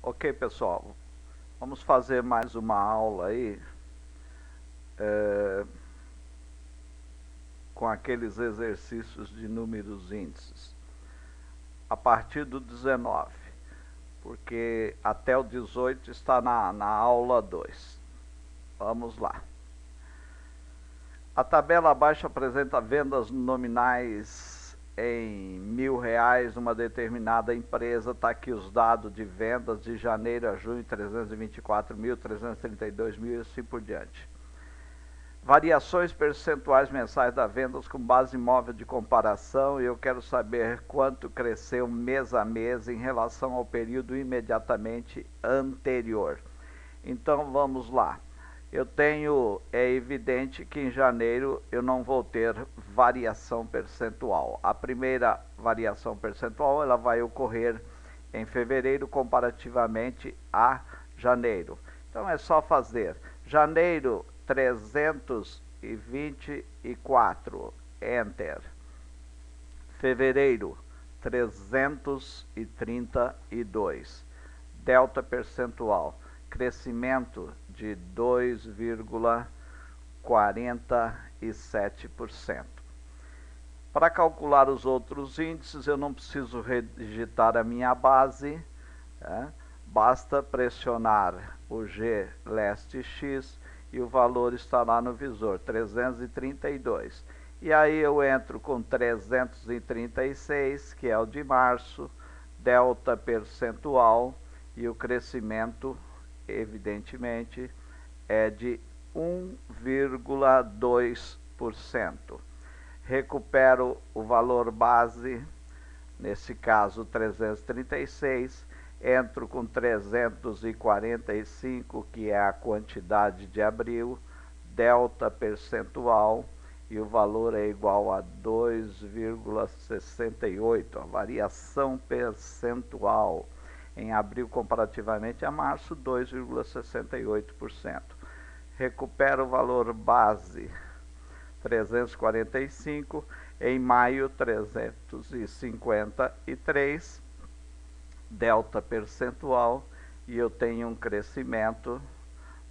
Ok, pessoal, vamos fazer mais uma aula aí com aqueles exercícios de números índices a partir do 19, porque até o 18 está na aula 2. Vamos lá. A tabela abaixo apresenta vendas nominais em R$ 1.000 numa determinada empresa. Está aqui os dados de vendas de janeiro a junho: 324.000, 332.000 e assim por diante. Variações percentuais mensais das vendas com base móvel de comparação, e eu quero saber quanto cresceu mês a mês em relação ao período imediatamente anterior. Então vamos lá. É evidente que em janeiro eu não vou ter variação percentual. A primeira variação percentual ela vai ocorrer em fevereiro comparativamente a janeiro. Então é só fazer janeiro 324, enter. Fevereiro 332, delta percentual, crescimento de 2,47%. Para calcular os outros índices, eu não preciso redigitar a minha base, basta pressionar o G leste X e o valor está lá no visor, 332. E aí eu entro com 336, que é o de março, delta percentual, e o crescimento, evidentemente, é de 1,2%. Recupero o valor base, nesse caso 336, entro com 345, que é a quantidade de abril, delta percentual, e o valor é igual a 2,68, a variação percentual em abril comparativamente a março, 2,68%. Recupero o valor base, 345, em maio 353, delta percentual, e eu tenho um crescimento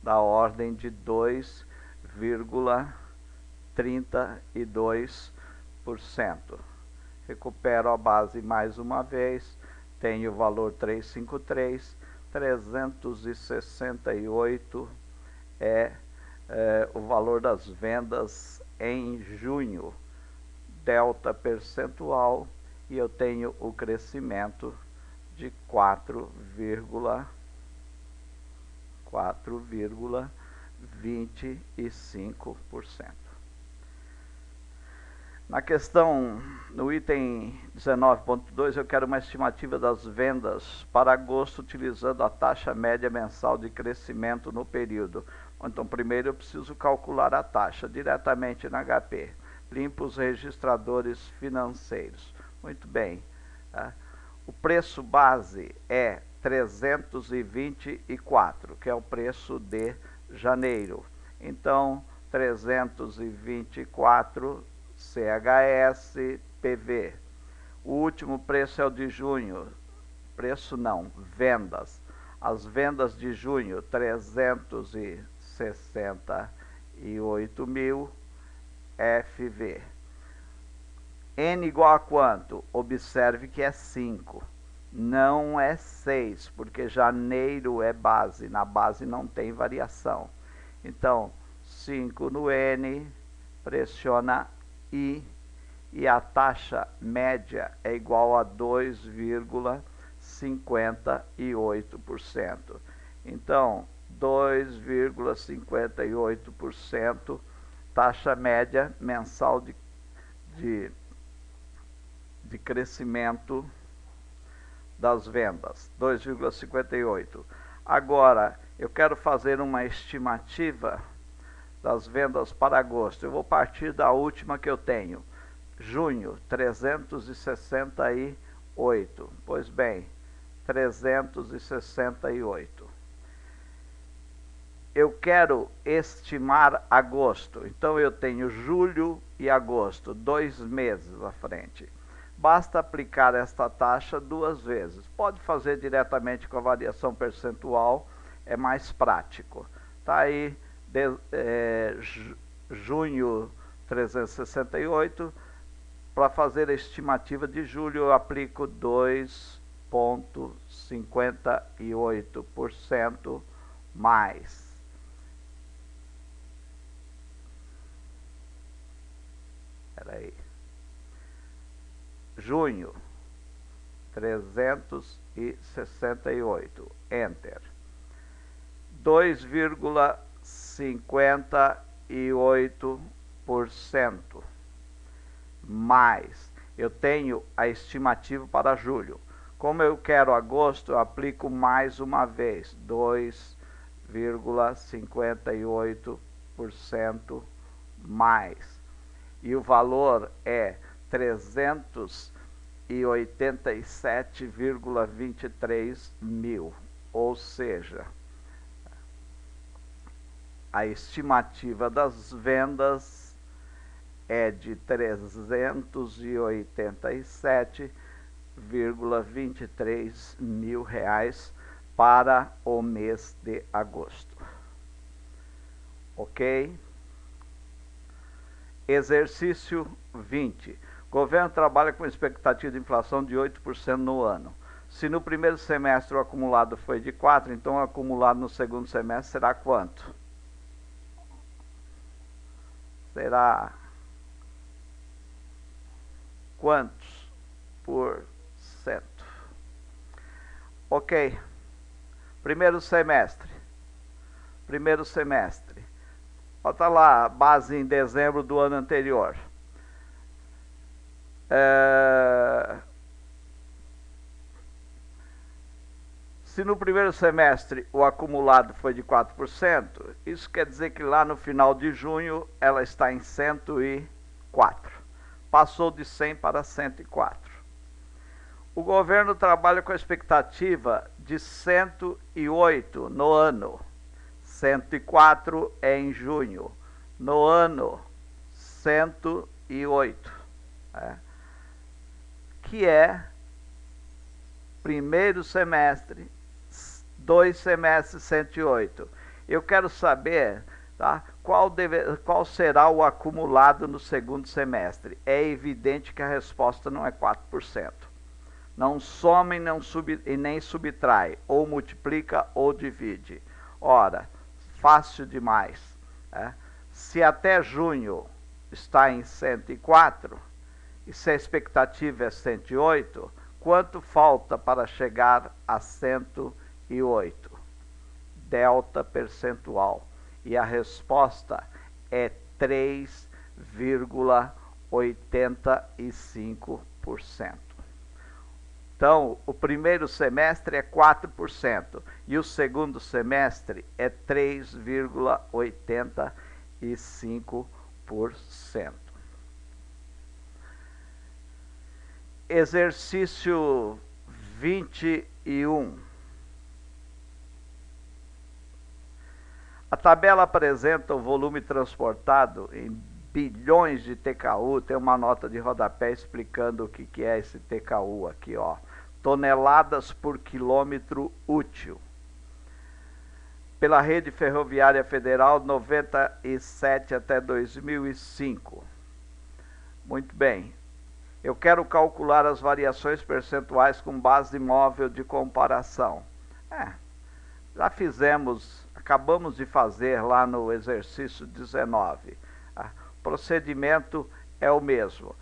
da ordem de 2,32%. Recupero a base mais uma vez, tenho o valor 353, 368 é o valor das vendas em junho, delta percentual, e eu tenho o crescimento de 4,25%. Na questão, no item 19.2, eu quero uma estimativa das vendas para agosto utilizando a taxa média mensal de crescimento no período. Então, primeiro eu preciso calcular a taxa diretamente na HP. Limpo os registradores financeiros. Muito bem. O preço base é 324, que é o preço de janeiro. Então, 324 CHS PV. O último preço é o de junho. Preço não, vendas. As vendas de junho, 368 mil FV. N igual a quanto? Observe que é 5. Não é 6, porque janeiro é base. Na base não tem variação. Então, 5 no N, pressiona I, e a taxa média é igual a 2,58%. Então, 2,58% taxa média mensal de crescimento das vendas, 2,58. Agora, eu quero fazer uma estimativa das vendas para agosto. Eu vou partir da última que eu tenho. Junho, 368. Pois bem, 368. Eu quero estimar agosto. Então eu tenho julho e agosto, 2 meses à frente. basta aplicar esta taxa 2 vezes. Pode fazer diretamente com a variação percentual, é mais prático. Tá aí, junho 368. Para fazer a estimativa de julho, eu aplico 2,58% mais. Espera aí. Junho 368, enter. 2,58% mais. Eu tenho a estimativa para julho. Como eu quero agosto, eu aplico mais uma vez, 2,58% mais. E o valor é 387,23 mil, ou seja, a estimativa das vendas é de 387,23 mil reais para o mês de agosto. Ok? Exercício 20. Governo trabalha com expectativa de inflação de 8% no ano. Se no primeiro semestre o acumulado foi de 4%, então o acumulado no segundo semestre será quanto? Será quantos por cento? Ok. Primeiro semestre. Bota lá, base em dezembro do ano anterior. Se no primeiro semestre o acumulado foi de 4%, isso quer dizer que lá no final de junho ela está em 104. Passou de 100 para 104. O governo trabalha com a expectativa de 108 no ano. 104 é em junho. No ano, 108. Que é primeiro semestre, 2 semestres, 108. Eu quero saber, tá, qual será o acumulado no segundo semestre. É evidente que a resposta não é 4%. Não soma e nem subtrai, ou multiplica ou divide. Ora, fácil demais. Se até junho está em 104, e se a expectativa é 108, quanto falta para chegar a 108? Delta percentual. E a resposta é 3,85%. Então, o primeiro semestre é 4% e o segundo semestre é 3,85%. Exercício 21. A tabela apresenta o volume transportado em bilhões de TKU, tem uma nota de rodapé explicando o que é esse TKU aqui, ó. Toneladas por quilômetro útil. Pela rede ferroviária federal, 97 até 2005. Muito bem. Eu quero calcular as variações percentuais com base móvel de comparação. Já fizemos, acabamos de fazer lá no exercício 19. O procedimento é o mesmo.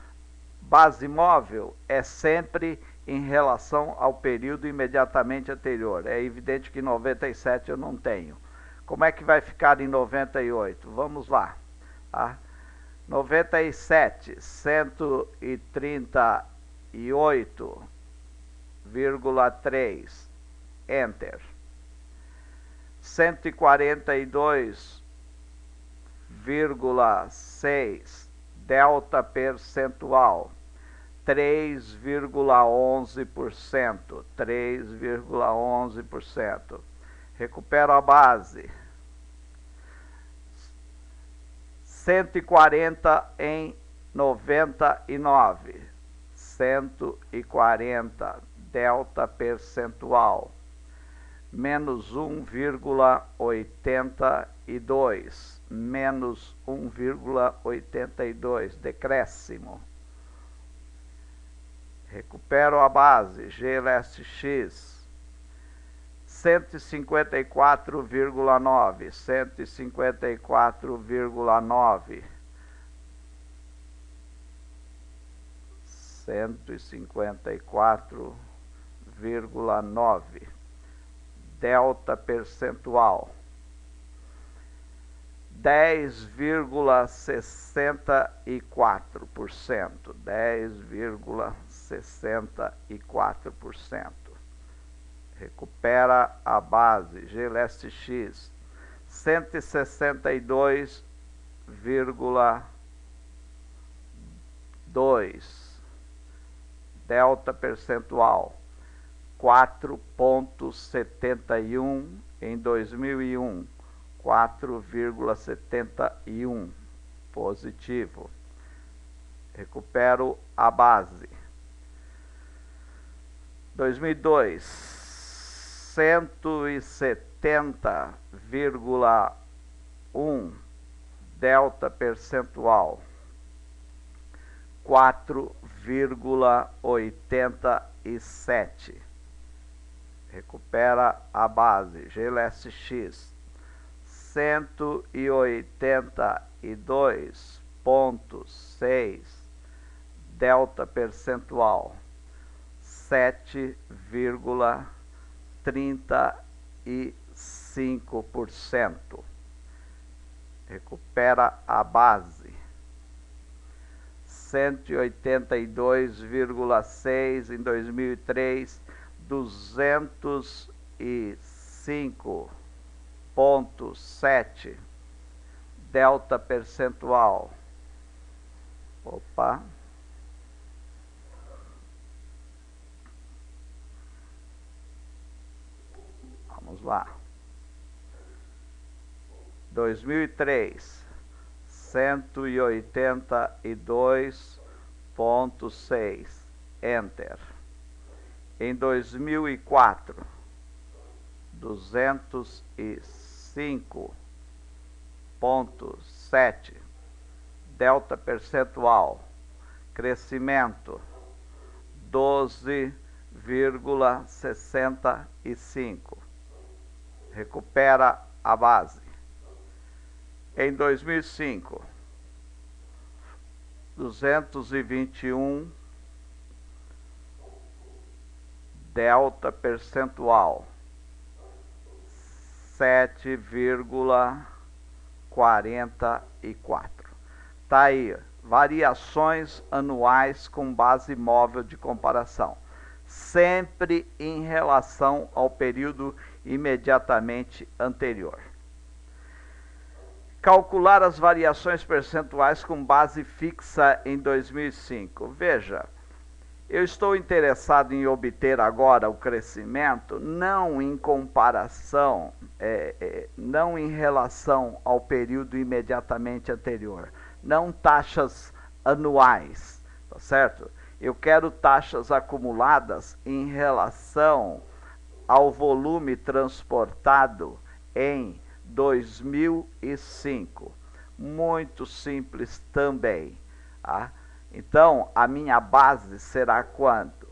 Base móvel é sempre em relação ao período imediatamente anterior. É evidente que em 97 eu não tenho. Como é que vai ficar em 98? Vamos lá. 97, 138,3, enter. 142,6, delta percentual, 3,11%, 3,11%. Recupero a base. 140 em 99, 140, delta percentual, menos 1,82, menos 1,82, decréscimo. Recupero a base, G leste X, 154,9, 154,9, 154,9, delta percentual, 10,64%, 10,64%. Recupera a base, G leste X, 162,2, delta percentual, 4,71 em 2001, 4,71, positivo. Recupero a base. 2002, 170,1, delta percentual, 4,87. Recupera a base, G leste X, 182,6, delta percentual, 7,35%. Recupera a base, 182,6 em 2003, 205,7, delta percentual. Opa. Vamos lá. 2003, 182,6, enter. Em 2004, 205,7, delta percentual, crescimento, 12,65. Recupera a base. Em 2005, 221, delta percentual, 7,44. Tá aí, variações anuais com base móvel de comparação, sempre em relação ao período imediatamente anterior. Calcular as variações percentuais com base fixa em 2005. Veja, eu estou interessado em obter agora o crescimento não em comparação, não em relação ao período imediatamente anterior, não taxas anuais, tá certo? Eu quero taxas acumuladas em relação ao volume transportado em 2005. Muito simples também. Tá? Então, a minha base será quanto?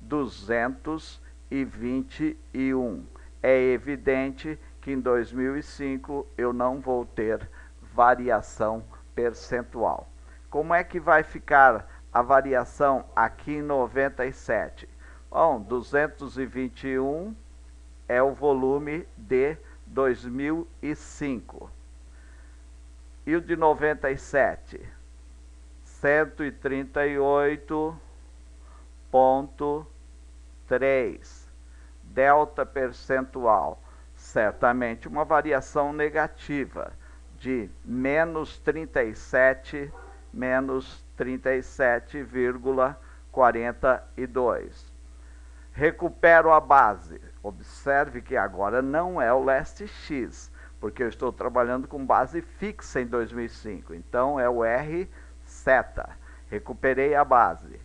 221. É evidente que em 2005 eu não vou ter variação percentual. Como é que vai ficar a variação aqui em 97? Bom, 221 é o volume de 2005. E o de 97? 138,3. Delta percentual, certamente uma variação negativa de menos 37, menos 37,42. Recupero a base. Observe que agora não é o leste X, porque eu estou trabalhando com base fixa em 2005. Então, é o R seta. Recuperei a base.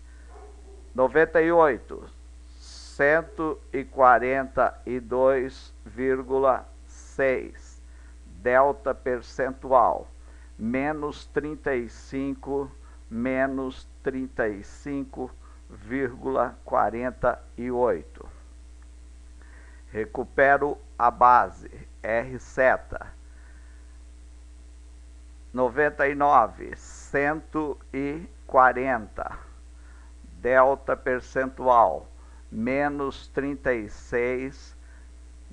98, 142,6, delta percentual, menos 35, menos 35,48. Recupero a base, R seta. 99, 140, delta percentual, menos 36,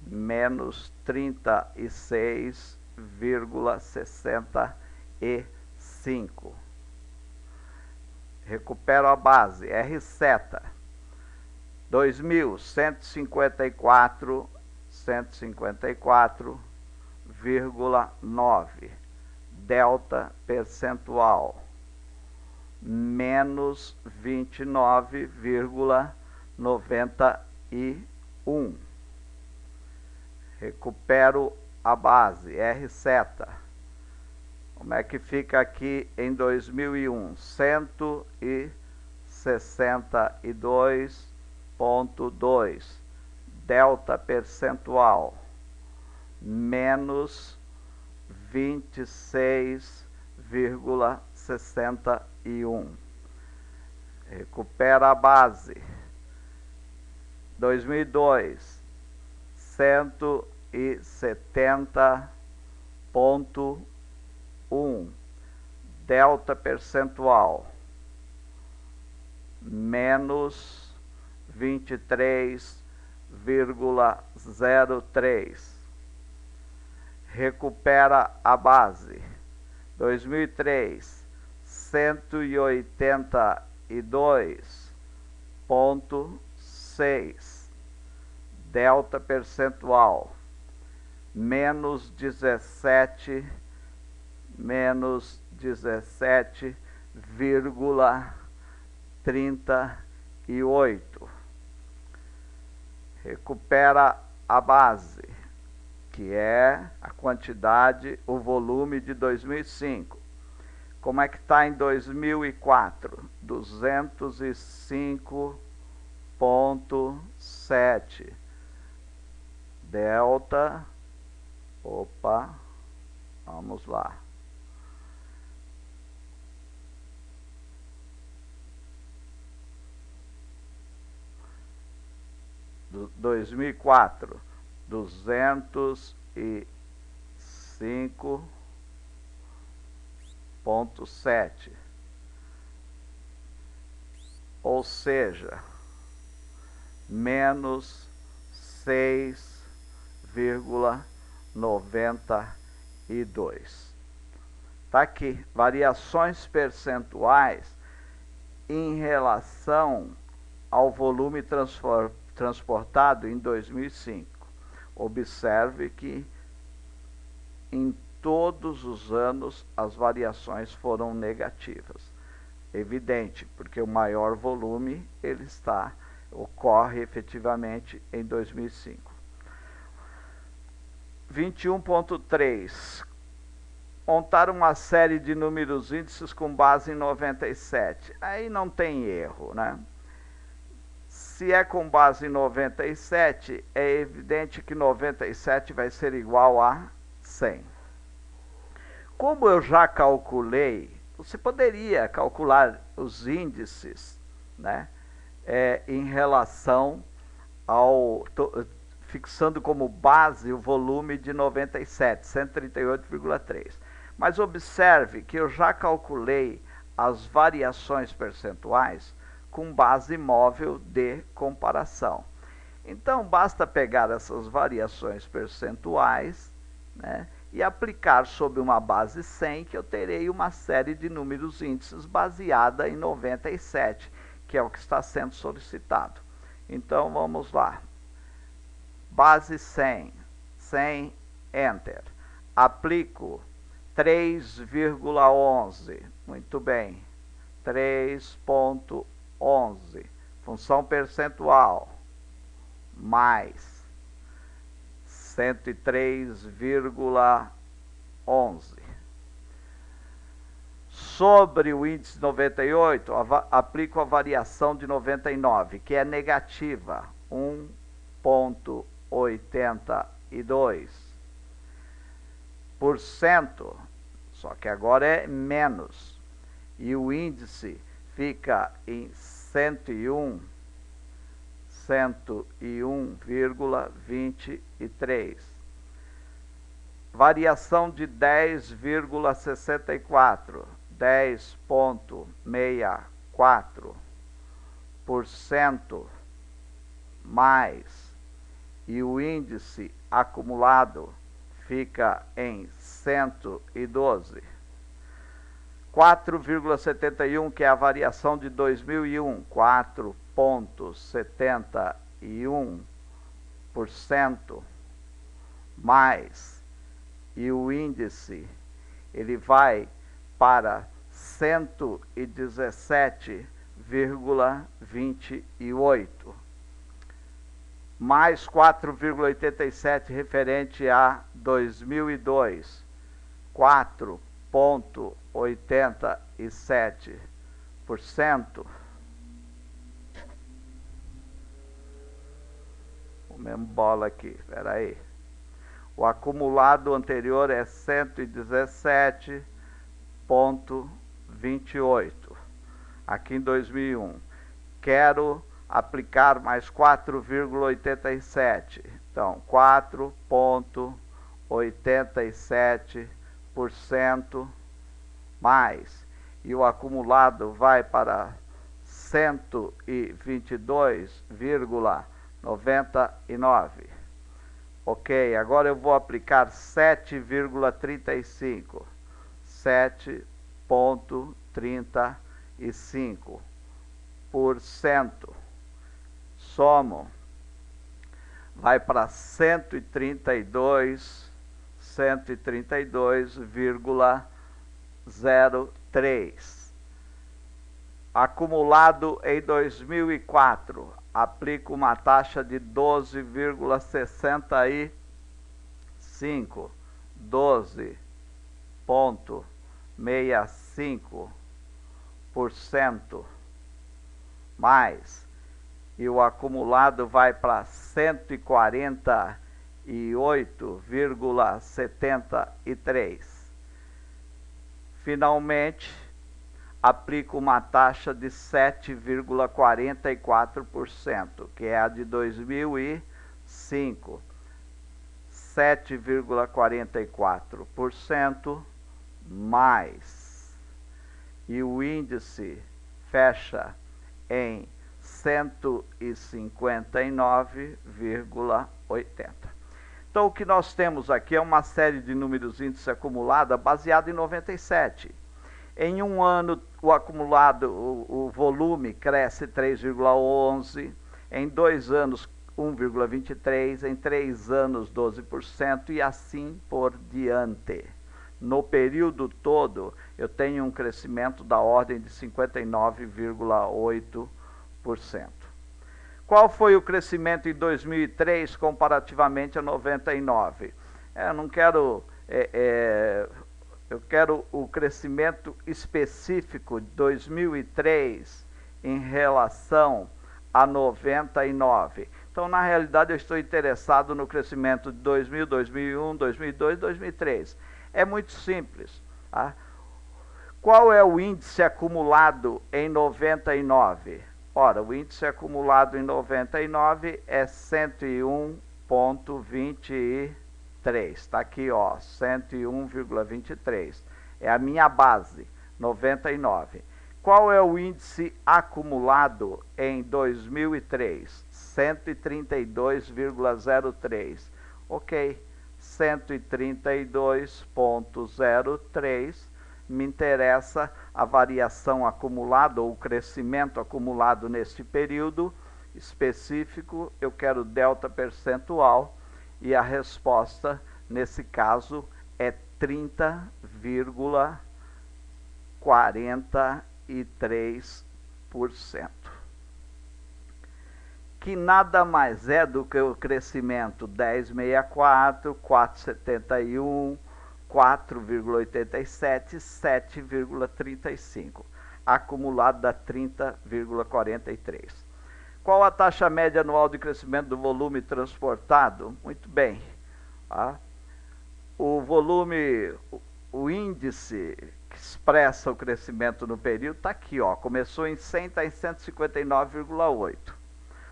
menos 36,65. Recupero a base, R seta. 2.154, 154,9, delta percentual, menos 29,91. Recupero a base, R seta. Como é que fica aqui em 2001? 162,2, delta percentual, menos 26,61. Recupera a base. 2002, 170,1, delta percentual, menos 23,03. Recupera a base. 2003, 182,6, delta percentual, menos 17,38. Recupera a base, que é a quantidade, o volume de 2005. Como é que está em 2004? 205,7. Delta, vamos lá. Do 2004, 205,7, ou seja, menos 6,92. Está aqui, variações percentuais em relação ao volume transportado em 2005. Observe que em todos os anos as variações foram negativas. Evidente, porque o maior volume ocorre efetivamente em 2005. 21.3. Montar uma série de números índices com base em 97. Aí não tem erro, né? Se é com base em 97, é evidente que 97 vai ser igual a 100. Como eu já calculei, você poderia calcular os índices, né, em relação fixando como base o volume de 97, 138,3. Mas observe que eu já calculei as variações percentuais com base móvel de comparação. Então, basta pegar essas variações percentuais, né, e aplicar sobre uma base 100, que eu terei uma série de números índices baseada em 97, que é o que está sendo solicitado. Então, vamos lá. Base 100, 100, Enter. Aplico 3,11, muito bem, 3,11, função percentual, mais 103,11. Sobre o índice 98, aplico a variação de 99, que é negativa, 1,82%, só que agora é menos, e o índice fica em 101,23. Variação de 10,64, 10,64% mais, e o índice acumulado fica em 112. 4,71, que é a variação de 2001, 4,71% mais, e o índice ele vai para 117,28, mais 4,87 referente a 2002, 4,87%. O mesmo bola aqui, espera aí. O acumulado anterior é 117,28. Aqui em 2001. Quero aplicar mais 4,87. Então, 4,87% mais. E o acumulado vai para 122,99. Ok, agora eu vou aplicar 7,35. 7,35%. Somo. Vai para 132,03. Acumulado em 2004, aplico uma taxa de 12,65, 12,65% mais, e o acumulado vai para 148,73. Finalmente, aplico uma taxa de 7,44%, que é a de 2005. 7,44% mais. E o índice fecha em 159,80. Então, o que nós temos aqui é uma série de números índice acumulada baseada em 97. Em um ano, o acumulado, o volume cresce 3,11%, em 2 anos, 1,23%, em 3 anos, 12%, e assim por diante. No período todo, eu tenho um crescimento da ordem de 59,8%. Qual foi o crescimento em 2003 comparativamente a 99? Eu não quero... eu quero o crescimento específico de 2003 em relação a 99. Então, na realidade, eu estou interessado no crescimento de 2000, 2001, 2002, 2003. É muito simples. Tá? Qual é o índice acumulado em 99? Ora, o índice acumulado em 99 é 101,23. Está aqui, ó, 101,23. É a minha base, 99. Qual é o índice acumulado em 2003? 132,03. Ok, 132,03. Me interessa a variação acumulada ou o crescimento acumulado neste período específico. Eu quero delta percentual e a resposta nesse caso é 30,43%. Que nada mais é do que o crescimento 10,64, 4,71, 4,87, 7,35. Acumulado dá 30,43. Qual a taxa média anual de crescimento do volume transportado? Muito bem. Tá? O volume, o índice que expressa o crescimento no período está aqui, ó. Começou em 100, está em 159,8.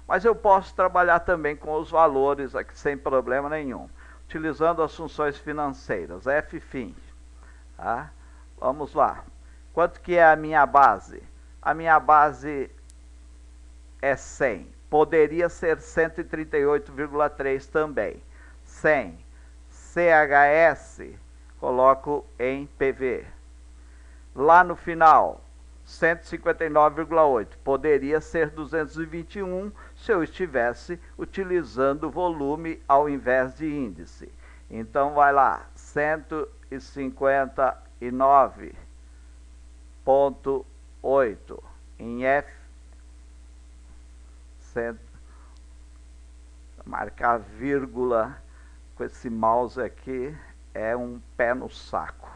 Mas eu posso trabalhar também com os valores aqui sem problema nenhum, utilizando as funções financeiras, F-fin. Tá? Vamos lá. Quanto que é a minha base? A minha base é 100. Poderia ser 138,3 também. 100. CHS, coloco em PV. Lá no final, 159,8. Poderia ser 221 se eu estivesse utilizando volume ao invés de índice. Então, vai lá, 159,8 em F. Marcar vírgula com esse mouse aqui é um pé no saco.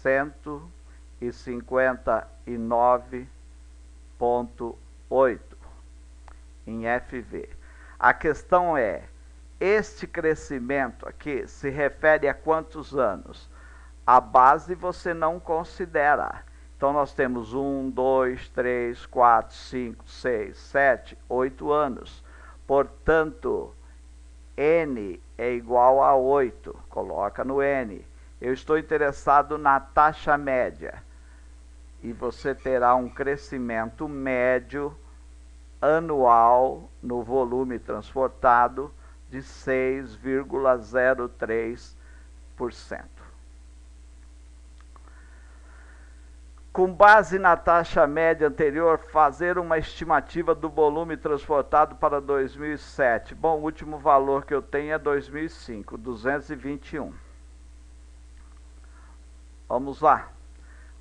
159,8 em FV. A questão é, este crescimento aqui se refere a quantos anos? A base você não considera. Então, nós temos 1, 2, 3, 4, 5, 6, 7, 8 anos. Portanto, N é igual a 8. Coloca no N. Eu estou interessado na taxa média. E você terá um crescimento médio anual no volume transportado de 6,03%. Com base na taxa média anterior, fazer uma estimativa do volume transportado para 2007. Bom, o último valor que eu tenho é 2005, 221. Vamos lá.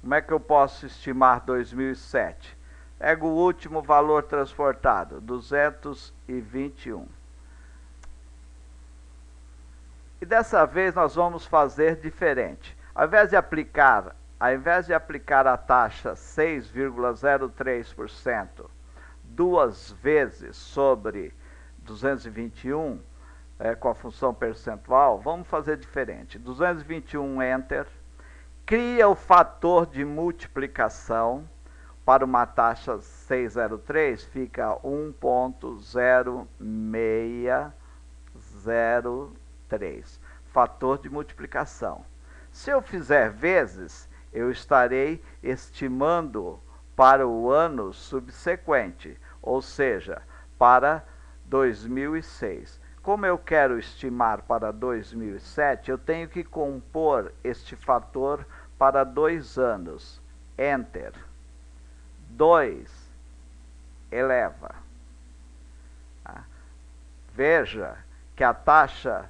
Como é que eu posso estimar 2007? Pego o último valor transportado, 221. E dessa vez nós vamos fazer diferente. Ao invés de aplicar a taxa 6,03% duas vezes sobre 221, com a função percentual, vamos fazer diferente. 221, Enter, cria o fator de multiplicação para uma taxa 603, fica 1,0603, fator de multiplicação. Se eu fizer vezes, eu estarei estimando para o ano subsequente, ou seja, para 2006. Como eu quero estimar para 2007, eu tenho que compor este fator para 2 anos. Enter. 2 eleva. Veja que a taxa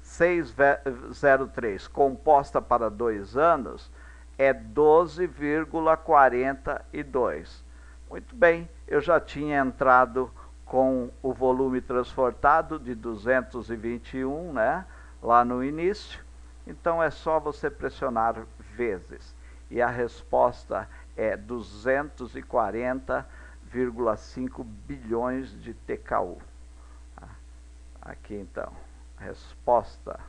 6,03 composta para 2 anos é 12,42. Muito bem, eu já tinha entrado com o volume transportado de 221, né, lá no início. Então é só você pressionar vezes. E a resposta é 240,5 bilhões de TKU. Aqui então. Resposta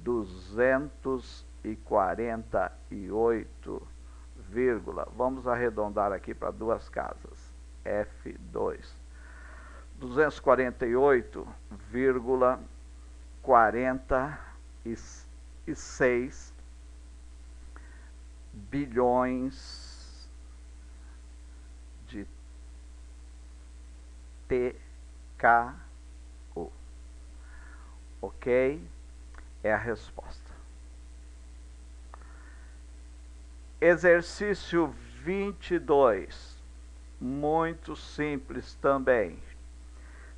248, vamos arredondar aqui para 2 casas, F2, 248,46 bilhões de TKU. Ok? É a resposta. Exercício 22. Muito simples também.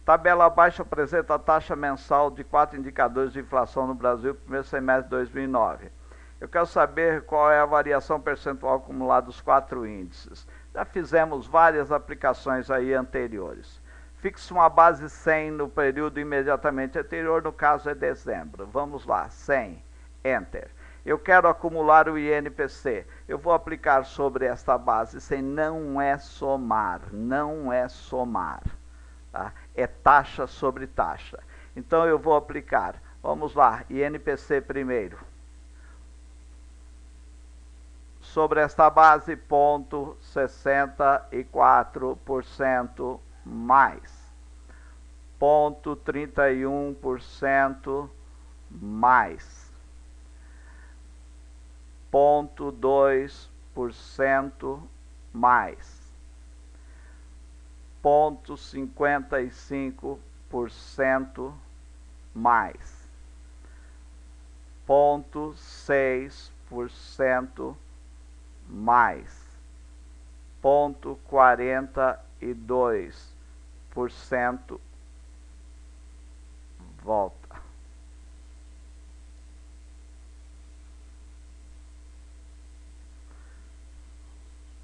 Tabela abaixo apresenta a taxa mensal de 4 indicadores de inflação no Brasil no primeiro semestre de 2009. Eu quero saber qual é a variação percentual acumulada dos 4 índices. Já fizemos várias aplicações aí anteriores. Fixa uma base 100 no período imediatamente anterior, no caso é dezembro. Vamos lá, 100, Enter. Eu quero acumular o INPC. Eu vou aplicar sobre esta base 100, não é somar, não é somar. Tá? É taxa sobre taxa. Então eu vou aplicar, vamos lá, INPC primeiro. Sobre esta base, 0,64% mais, 0,31% mais, 0,2% mais, 0,55% mais, 0,6% mais, 0,42%, volta.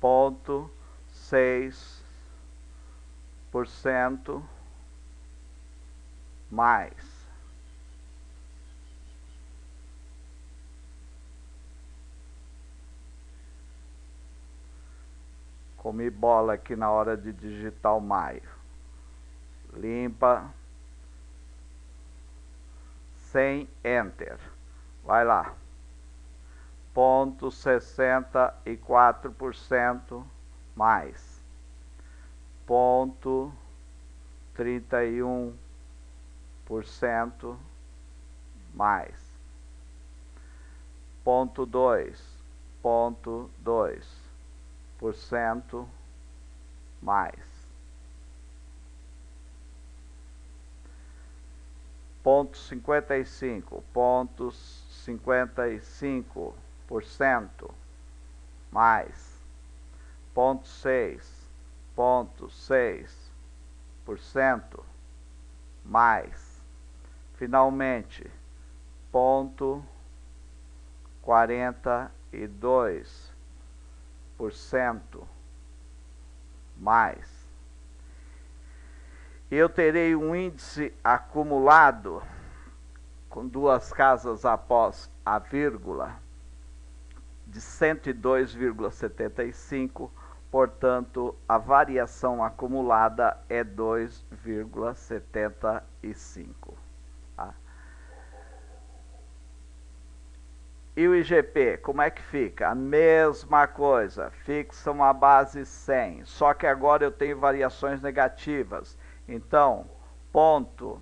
Ponto 6% mais. Comi bola aqui na hora de digitar o maio. Limpa. Sem Enter. Vai lá. 0,64% mais. 0,31% mais. 0,2% mais. 0,55% mais, 0,6% mais, finalmente, 0,42% mais. Eu terei um índice acumulado, com duas casas após a vírgula, de 102,75, portanto, a variação acumulada é 2,75. Tá? E o IGP, como é que fica? A mesma coisa, fixa uma base 100, só que agora eu tenho variações negativas. Então, ponto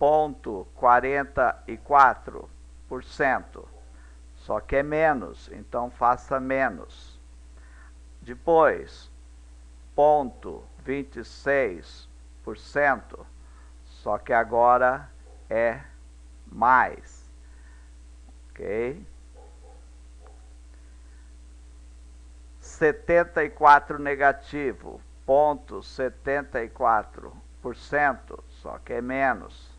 44%, só que é menos, então faça menos. Depois, ponto 26%, só que agora é mais, ok? 74 negativo, 0,74%, só que é menos.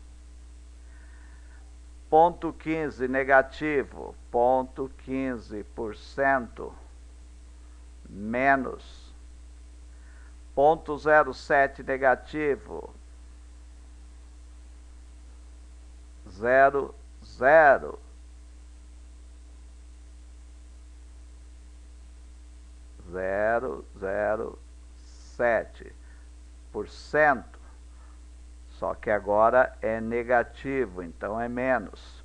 Ponto 15 negativo, 0,15%, menos. Ponto 07 negativo, 0,007%, só que agora é negativo, então é menos.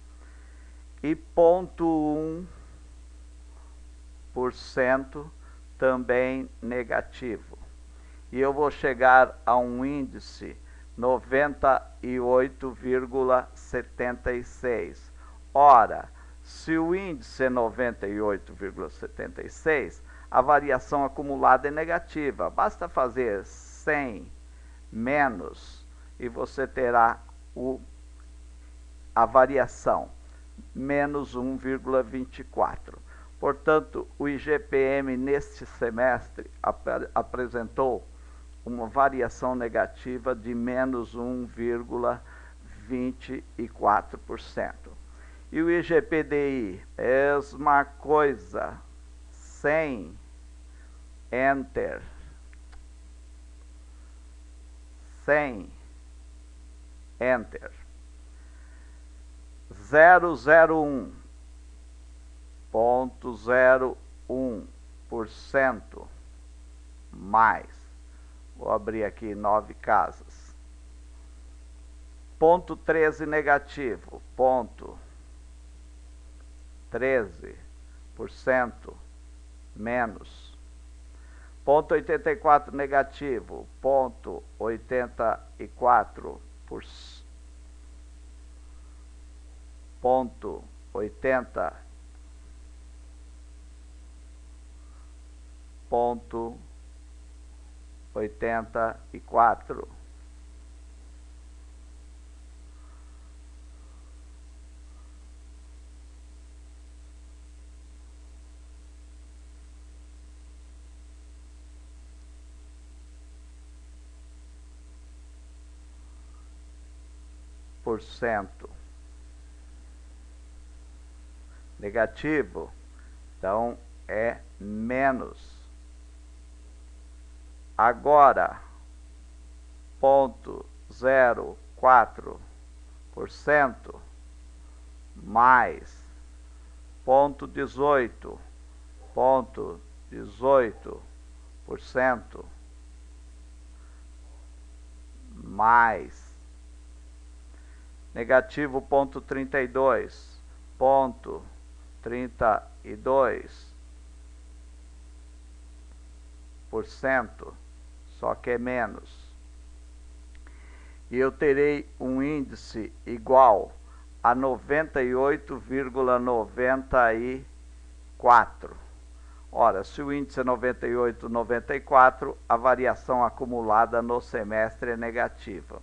E 0,1% também negativo. E eu vou chegar a um índice 98,76. Ora, se o índice é 98,76, a variação acumulada é negativa. Basta fazer 100 menos e você terá a variação, menos 1,24. Portanto, o IGPM neste semestre apresentou uma variação negativa de menos 1,24%. E o IGPDI, mesma coisa, 100, Enter. 100, Enter. 001,01% mais, vou abrir aqui 9 casas, ponto 13 negativo, ponto 13% menos, ponto 84 negativo, ponto 84%, ponto 80, ponto 84, por cento. Negativo, então é menos. Agora, 0,04% mais, 0,18% mais, negativo 0,32%, só que é menos. E eu terei um índice igual a 98,94. Ora, se o índice é 98,94, a variação acumulada no semestre é negativa.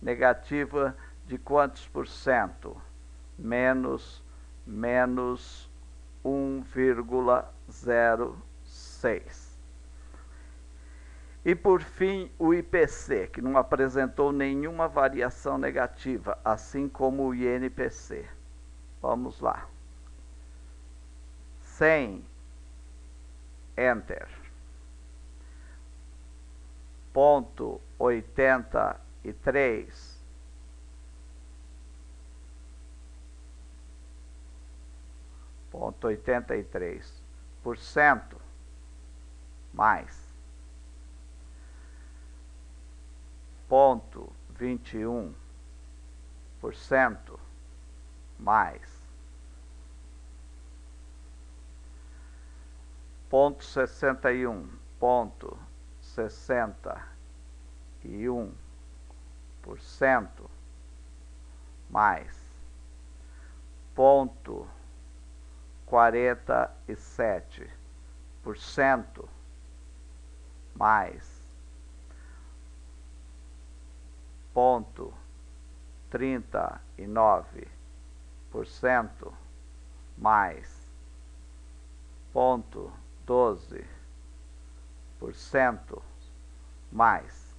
Negativa de quantos por cento? Menos 1,06. E por fim, o IPC, que não apresentou nenhuma variação negativa, assim como o INPC. Vamos lá. 100, Enter. Ponto 83. Ponto 83% mais, ponto 21% mais, ponto 61% mais, ponto 47% mais, ponto 39% mais, ponto 12% mais.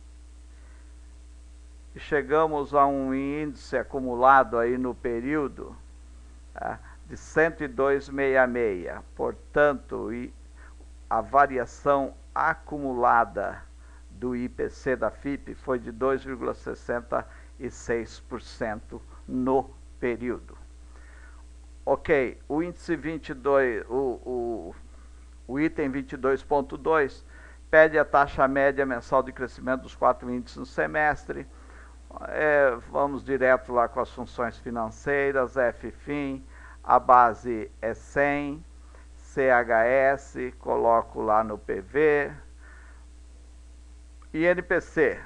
E chegamos a um índice acumulado aí no período de 102,66. Portanto, a variação acumulada do IPC da FIP foi de 2,66% no período. Ok, o índice 22, o item 22.2 pede a taxa média mensal de crescimento dos 4 índices no semestre. Vamos direto lá com as funções financeiras, FFIM, a base é 100, CHS, coloco lá no PV, INPC,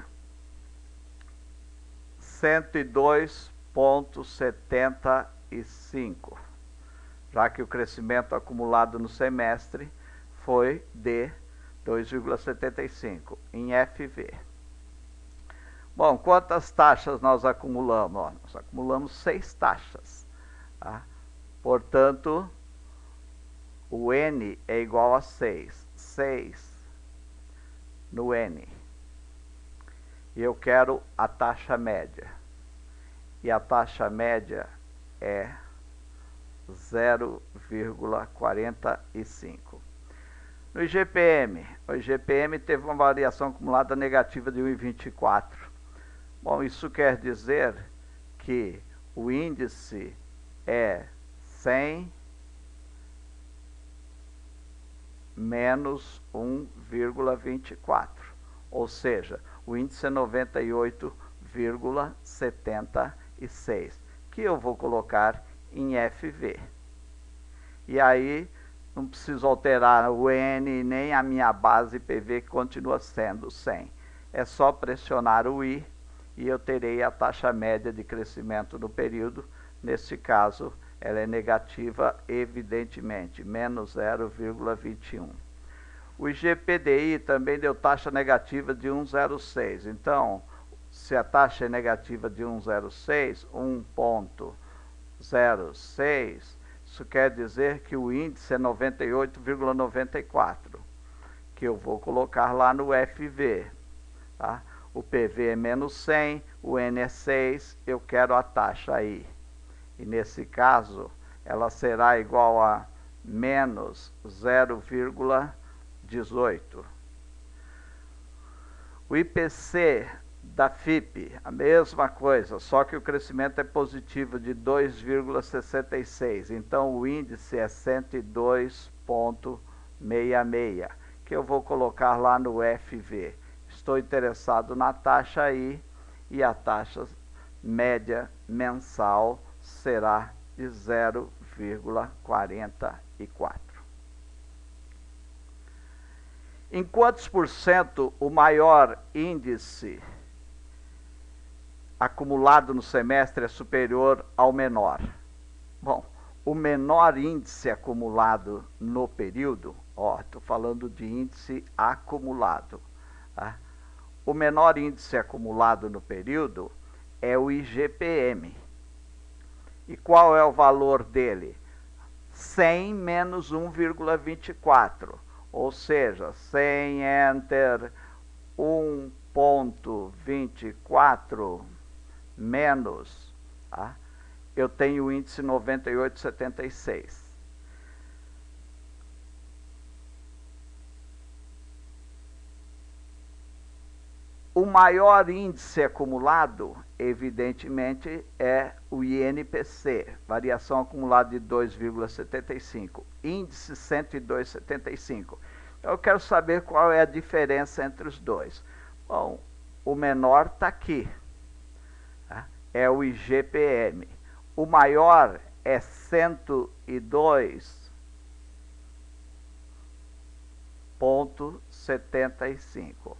102,75, já que o crescimento acumulado no semestre foi de 2,75 em FV. Bom, quantas taxas nós acumulamos? Nós acumulamos 6 taxas. Tá? Portanto, o N é igual a 6. 6 no N. E eu quero a taxa média. E a taxa média é 0,45. No IGPM, o IGPM teve uma variação acumulada negativa de 1,24. Bom, isso quer dizer que o índice é 100 menos 1,24, ou seja, o índice é 98,76, que eu vou colocar em FV. E aí não preciso alterar o N nem a minha base PV, que continua sendo 100. É só pressionar o I e eu terei a taxa média de crescimento do período. Neste caso, ela é negativa, evidentemente, menos 0,21. O IGPDI também deu taxa negativa de 1,06. Então, se a taxa é negativa de 1,06, 1,06, isso quer dizer que o índice é 98,94, que eu vou colocar lá no FV. Tá? O PV é menos 100, o N é 6, eu quero a taxa aí. E nesse caso, ela será igual a menos 0,18. O IPC da FIP, a mesma coisa, só que o crescimento é positivo de 2,66. Então, o índice é 102,66, que eu vou colocar lá no FV. Estou interessado na taxa aí, e a taxa média mensal será de 0,44. Em quantos por cento o maior índice acumulado no semestre é superior ao menor? Bom, o menor índice acumulado no período, estou falando de índice acumulado, tá? O menor índice acumulado no período é o IGPM. E qual é o valor dele? 100 menos 1,24. Ou seja, 100 enter 1,24 menos, tá? Eu tenho o índice 98,76. O maior índice acumulado, evidentemente, é o INPC, variação acumulada de 2,75, índice 102,75. Então, eu quero saber qual é a diferença entre os dois. Bom, o menor está aqui, tá? É o IGPM. O maior é 102,75.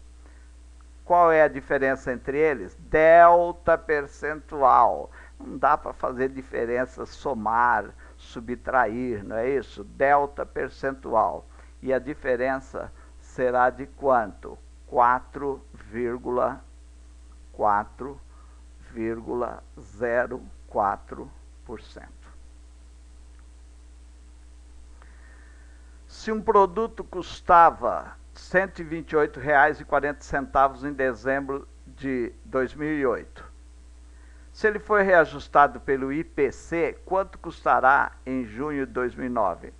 Qual é a diferença entre eles? Delta percentual. Não dá para fazer diferença, somar, subtrair, não é isso? Delta percentual. E a diferença será de quanto? 4,04%. Se um produto custava R$ 128,40 em dezembro de 2008, se ele foi reajustado pelo IPC, quanto custará em junho de 2009?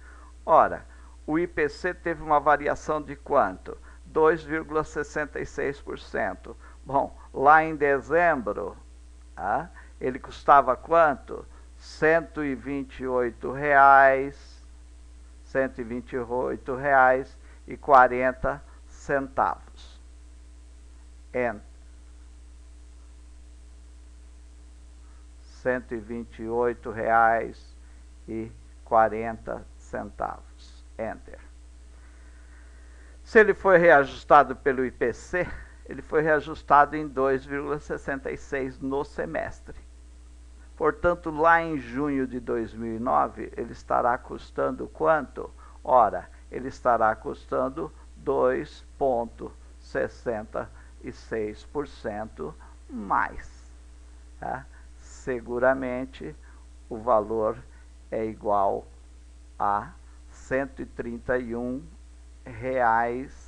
Ora, o IPC teve uma variação de quanto? 2,66%. Bom, lá em dezembro, ele custava quanto? R$ 128,40. R$ 128,40. Enter. Se ele foi reajustado pelo IPC, ele foi reajustado em 2,66 no semestre. Portanto, lá em junho de 2009, ele estará custando quanto? Ora, ele estará custando 2,66% mais. Tá? Seguramente, o valor é igual a R$ 131,82.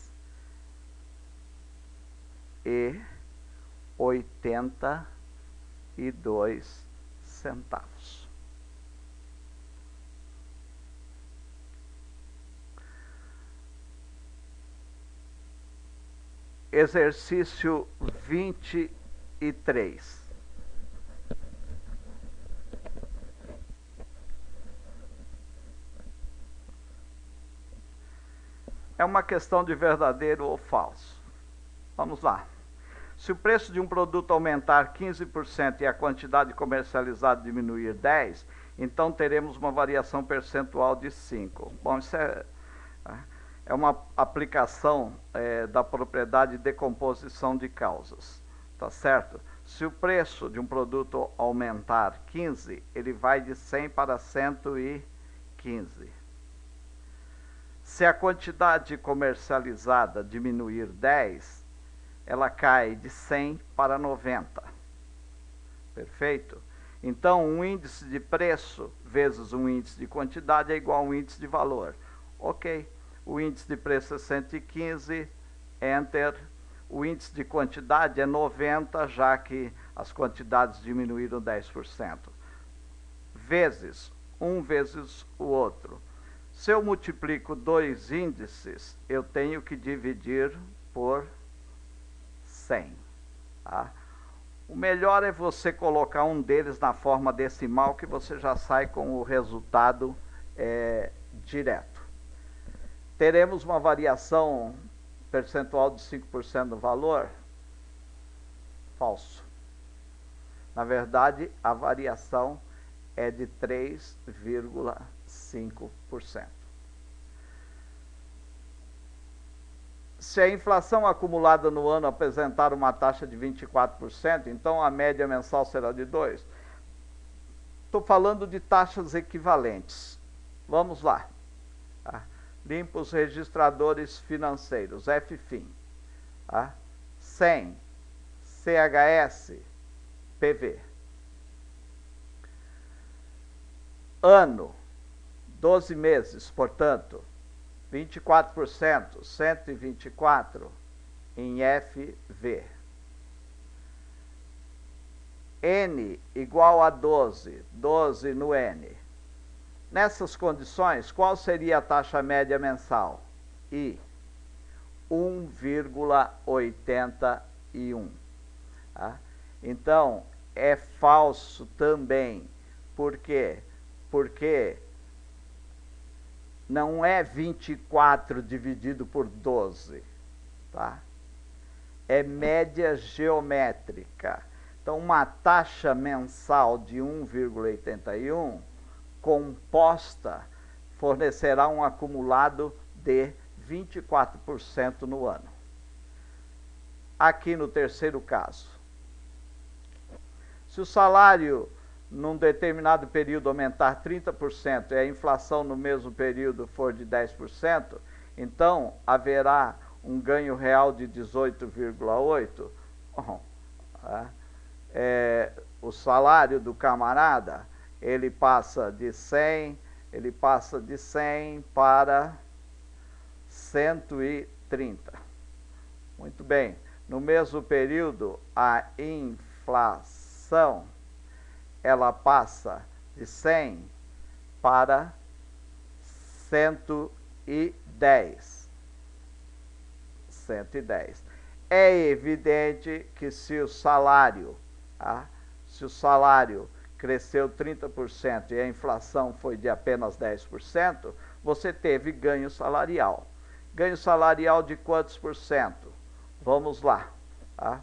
Exercício 20 3. É uma questão de verdadeiro ou falso. Vamos lá. Se o preço de um produto aumentar 15% e a quantidade comercializada diminuir 10%, então teremos uma variação percentual de 5%. Bom, isso é uma aplicação da propriedade de decomposição de causas, tá certo? Se o preço de um produto aumentar 15%, ele vai de 100 para 115. Se a quantidade comercializada diminuir 10%, ela cai de 100 para 90. Perfeito? Então, um índice de preço vezes um índice de quantidade é igual a um índice de valor. Ok, o índice de preço é 115, enter. O índice de quantidade é 90, já que as quantidades diminuíram 10%. Vezes um vezes o outro. Se eu multiplico dois índices, eu tenho que dividir por 100. Tá? O melhor é você colocar um deles na forma decimal, que você já sai com o resultado direto. Teremos uma variação percentual de 5% no valor? Falso. Na verdade, a variação é de 3,5%. Se a inflação acumulada no ano apresentar uma taxa de 24%, então a média mensal será de 2%. Estou falando de taxas equivalentes. Vamos lá. Tá? Limpa os registradores financeiros, FFIM. Tá? 100, CHS, PV. Ano, 12 meses, portanto, 24%, 124 em FV. N igual a 12, 12 no N. Nessas condições, qual seria a taxa média mensal? I, 1,81. Tá? Então, é falso também. Por quê? Porque não é 24 dividido por 12, tá? É média geométrica. Então, uma taxa mensal de 1,81 composta fornecerá um acumulado de 24% no ano. Aqui no terceiro caso, se o salário num determinado período aumentar 30% e a inflação no mesmo período for de 10%, então haverá um ganho real de 18,8%. O salário do camarada, ele passa de 100 para 130. Muito bem. No mesmo período, a inflação ela passa de 100 para 110. 110. É evidente que se o salário cresceu 30% e a inflação foi de apenas 10%, você teve ganho salarial. Ganho salarial de quantos por cento? Vamos lá. Tá?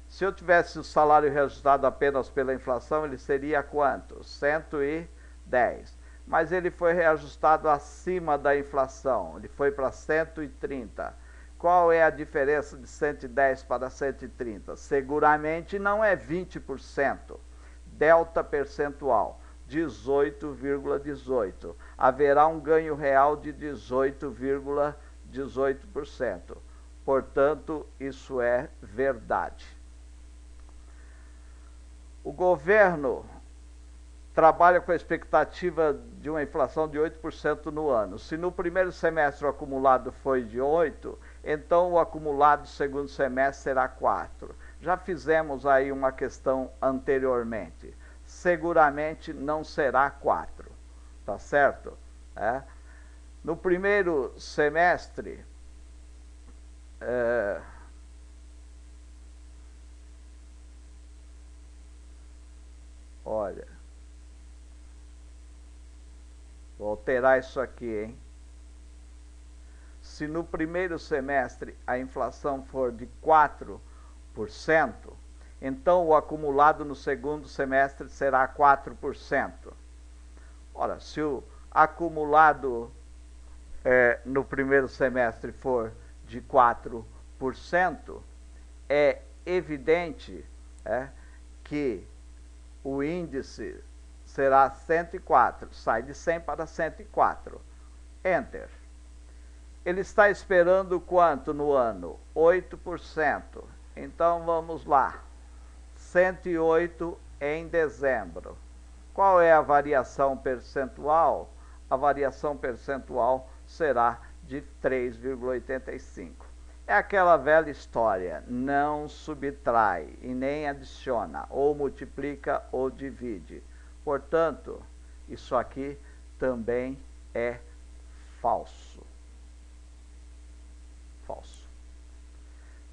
Se eu tivesse o salário reajustado apenas pela inflação, ele seria quanto? 110. Mas ele foi reajustado acima da inflação, ele foi para 130. Qual é a diferença de 110 para 130? Seguramente não é 20%. Delta percentual, 18,18. Haverá um ganho real de 18,18%. Portanto, isso é verdade. O governo trabalha com a expectativa de uma inflação de 8% no ano. Se no primeiro semestre o acumulado foi de 8%, então o acumulado do segundo semestre será 4%. Já fizemos aí uma questão anteriormente. Seguramente não será 4%, tá certo? No primeiro semestre, Olha, vou alterar isso aqui, hein? Se no primeiro semestre a inflação for de 4%, então o acumulado no segundo semestre será 4%. Ora, se o acumulado no primeiro semestre for de 4%, é evidente que o índice será 104, sai de 100 para 104. Enter. Ele está esperando quanto no ano? 8%. Então vamos lá. 108 em dezembro. Qual é a variação percentual? A variação percentual será de 3,85. É aquela velha história, não subtrai e nem adiciona, ou multiplica ou divide. Portanto, isso aqui também é falso. Falso.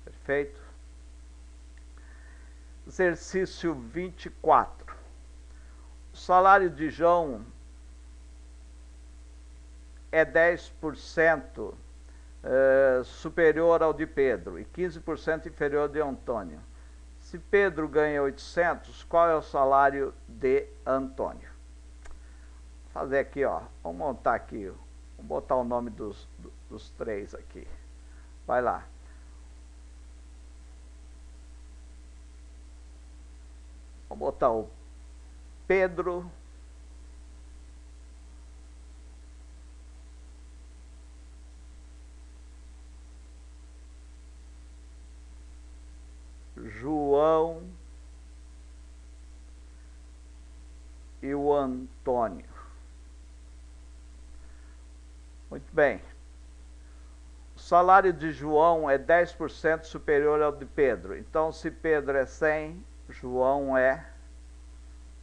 Perfeito? Exercício 24. O salário de João é 10% superior ao de Pedro e 15% inferior ao de Antônio. Se Pedro ganha 800, qual é o salário de Antônio? Vou fazer aqui, ó. Vamos montar aqui. Vamos botar o nome dos três aqui. Vai lá. Vamos botar o Pedro, João e o Antônio. Muito bem. O salário de João é 10% superior ao de Pedro. Então, se Pedro é 100, João é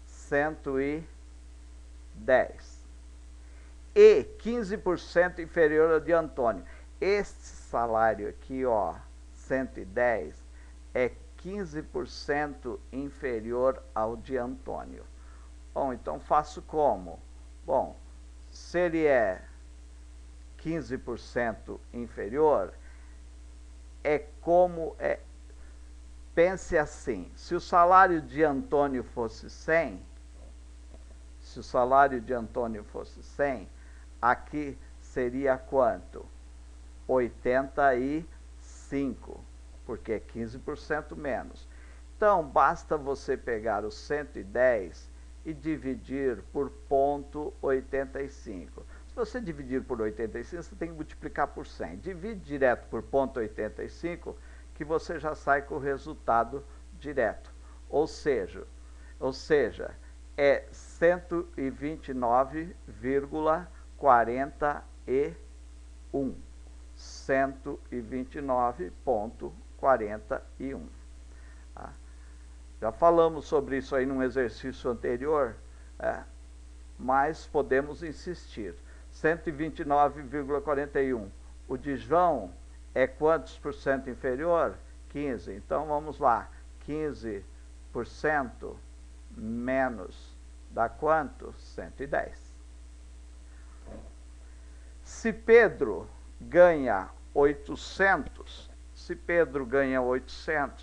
110. E 15% inferior ao de Antônio. Este salário aqui, ó, 110, é 15% inferior ao de Antônio. Bom, então faço como? Bom, se ele é 15% inferior, pense assim, se o salário de Antônio fosse 100, aqui seria quanto? 85, porque é 15% menos. Então, basta você pegar o 110 e dividir por 0,85. Se você dividir por 85, você tem que multiplicar por 100. Divide direto por 0,85, que você já sai com o resultado direto. Ou seja, é 129,41. 129,41. Já falamos sobre isso aí num exercício anterior, mas podemos insistir. 129,41. O de João é quantos por cento inferior? 15. Então vamos lá. 15% menos dá quanto? 110. Se Pedro ganha 800,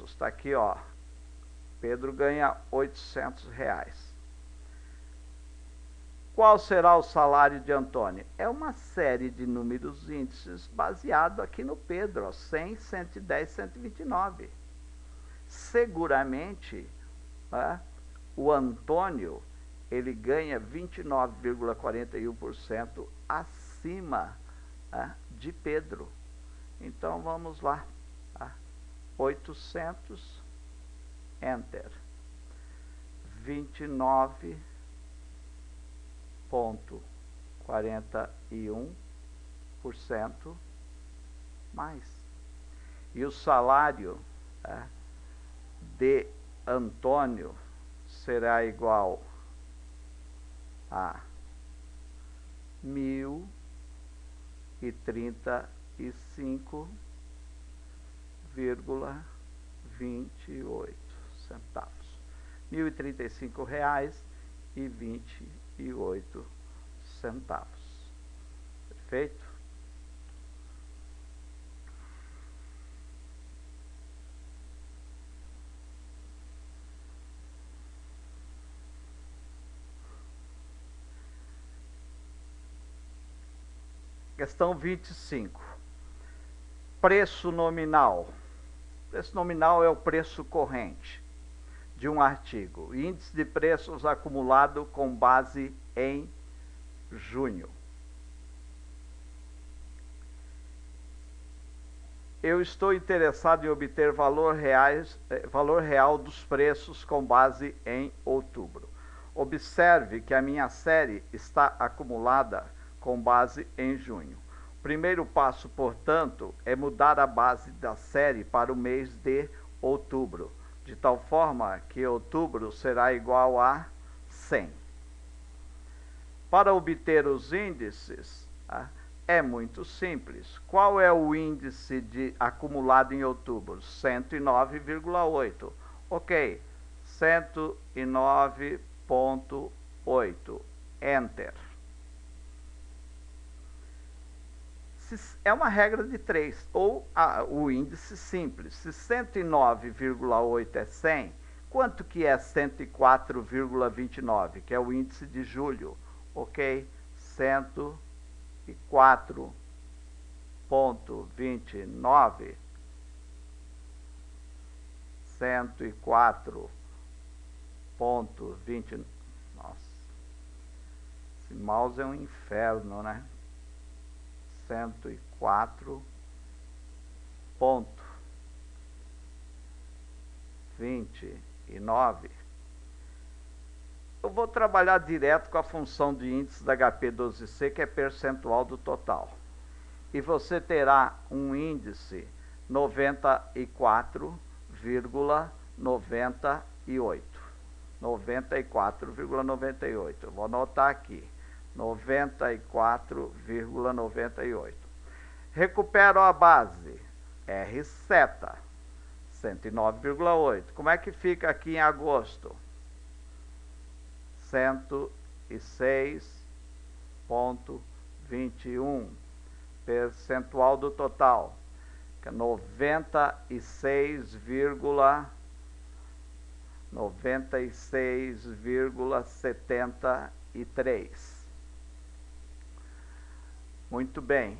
está aqui, ó. Pedro ganha 800 reais. Qual será o salário de Antônio? É uma série de números índices baseado aqui no Pedro, ó, 100, 110, 129. Seguramente, o Antônio, ele ganha 29,41% acima de Pedro. Então, vamos lá. 800, enter. 29,41% mais. E o salário de Antônio será igual a 1.035,28 centavos. R$ 1.035,28. Perfeito? Questão 25. Preço nominal. Preço nominal é o preço corrente de um artigo. Índice de preços acumulado com base em junho. Eu estou interessado em obter valor real dos preços com base em outubro. Observe que a minha série está acumulada com base em junho. O primeiro passo, portanto, é mudar a base da série para o mês de outubro, de tal forma que outubro será igual a 100. Para obter os índices, é muito simples. Qual é o índice acumulado em outubro? 109,8. Ok, 109,8. Enter. É uma regra de 3, ou o índice simples. Se 109,8 é 100, quanto que é 104,29, que é o índice de julho? Ok, 104,29. 104,20. Nossa, esse mouse é um inferno, né? 104,29. Eu vou trabalhar direto com a função de índice da HP12C, que é percentual do total. E você terá um índice 94,98. 94,98. Eu vou anotar aqui. 94,98. Recupero a base. R seta. 109,8. Como é que fica aqui em agosto? 106,21. Percentual do total, que é 96,73. Muito bem.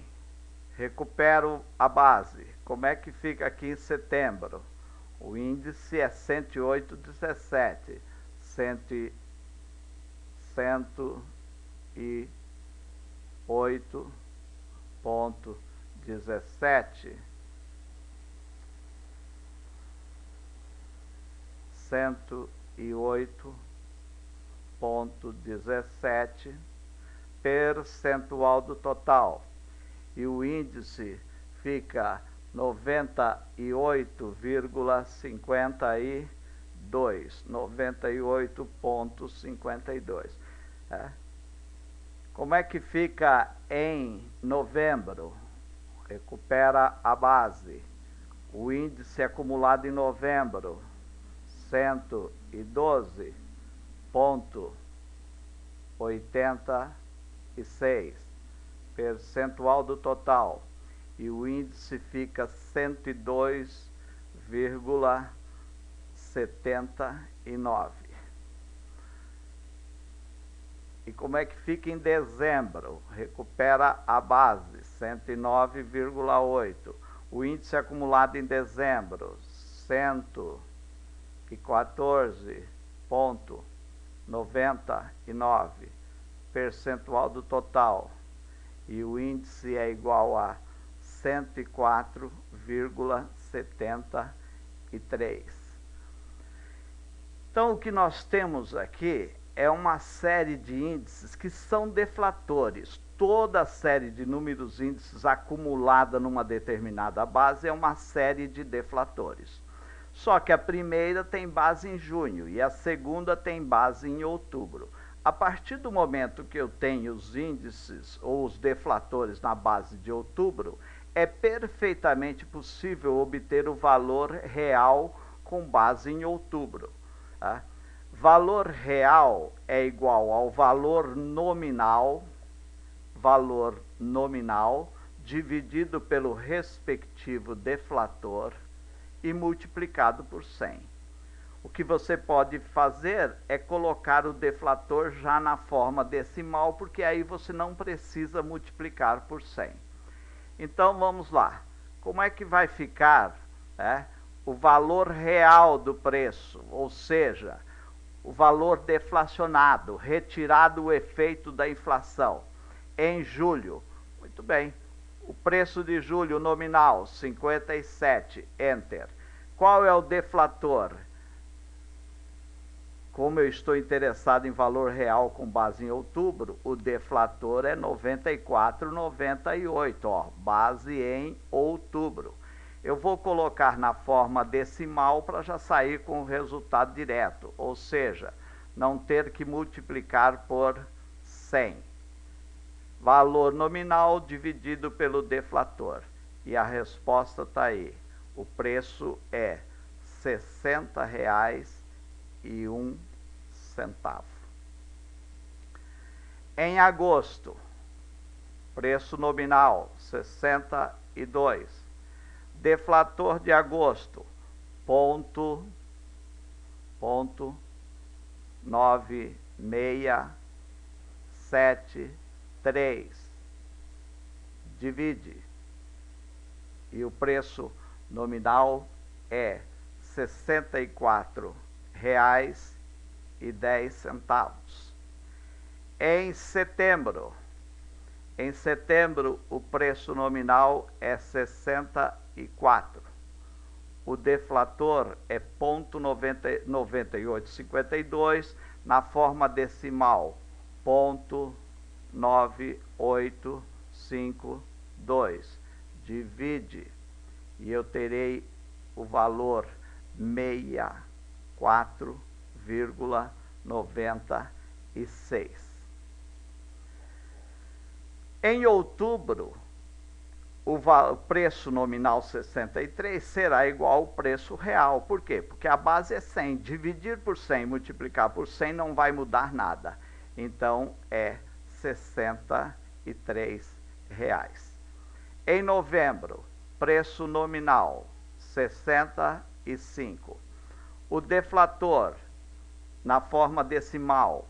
Recupero a base. Como é que fica aqui em setembro? O índice é 108,17. 108,17. 108,17. Percentual do total. E o índice fica 98,52. 98,52. Como é que fica em novembro? Recupera a base. O índice acumulado em novembro, 112,86. Percentual do total. E o índice fica 102,79. E como é que fica em dezembro? Recupera a base, 109,8. O índice acumulado em dezembro, 114,99. Percentual do total. E o índice é igual a 104,73. Então, o que nós temos aqui é uma série de índices que são deflatores. Toda a série de números índices acumulada numa determinada base é uma série de deflatores. Só que a primeira tem base em junho e a segunda tem base em outubro. A partir do momento que eu tenho os índices ou os deflatores na base de outubro, é perfeitamente possível obter o valor real com base em outubro. Tá? Valor real é igual ao valor nominal dividido pelo respectivo deflator e multiplicado por 100. O que você pode fazer é colocar o deflator já na forma decimal, porque aí você não precisa multiplicar por 100. Então vamos lá. Como é que vai ficar o valor real do preço, ou seja, o valor deflacionado, retirado o efeito da inflação, em julho? Muito bem. O preço de julho nominal, 57, enter. Qual é o deflator? Como eu estou interessado em valor real com base em outubro, o deflator é 94,98, ó, base em outubro. Eu vou colocar na forma decimal para já sair com o resultado direto, ou seja, não ter que multiplicar por 100. Valor nominal dividido pelo deflator. E a resposta está aí. O preço é R$ 60,01. Em agosto, preço nominal 62. Deflator de agosto, ponto 9673. Divide. E o preço nominal é R$ 64,10. Em setembro, o preço nominal é 64. O deflator é 0,9852, na forma decimal, 0,9852. Divide e eu terei o valor 64,96. Em outubro, o preço nominal 63 será igual ao preço real. Por quê? Porque a base é 100. Dividir por 100 e multiplicar por 100 não vai mudar nada. Então, é R$ 63. Em novembro, preço nominal 65. O deflator, na forma decimal,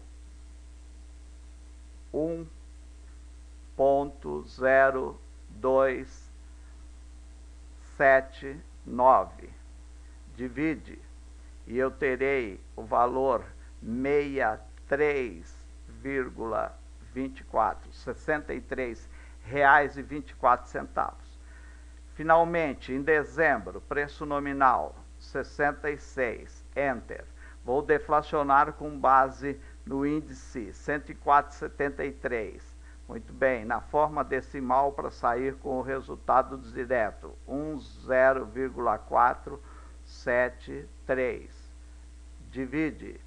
1,0279. Divide e eu terei o valor 63,24, R$ 63,24. Finalmente, em dezembro, preço nominal 66, enter. Vou deflacionar com base no índice 104,73. Muito bem, na forma decimal para sair com o resultado direto, 10,473. Divide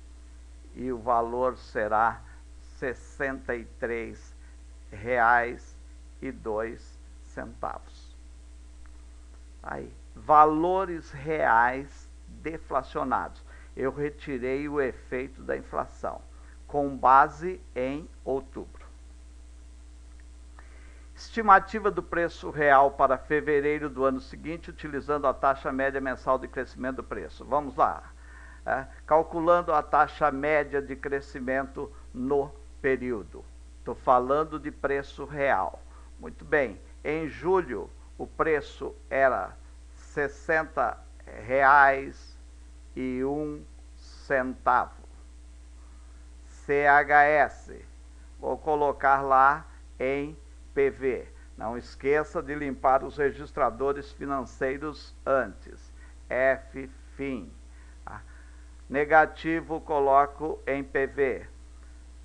e o valor será R$ 63,02. Aí, valores reais deflacionados. Eu retirei o efeito da inflação, com base em outubro. Estimativa do preço real para fevereiro do ano seguinte, utilizando a taxa média mensal de crescimento do preço. Vamos lá. Calculando a taxa média de crescimento no período. Estou falando de preço real. Muito bem. Em julho, o preço era R$ 60,01. CHS, vou colocar lá em PV. Não esqueça de limpar os registradores financeiros antes. FFIM. Negativo, coloco em PV.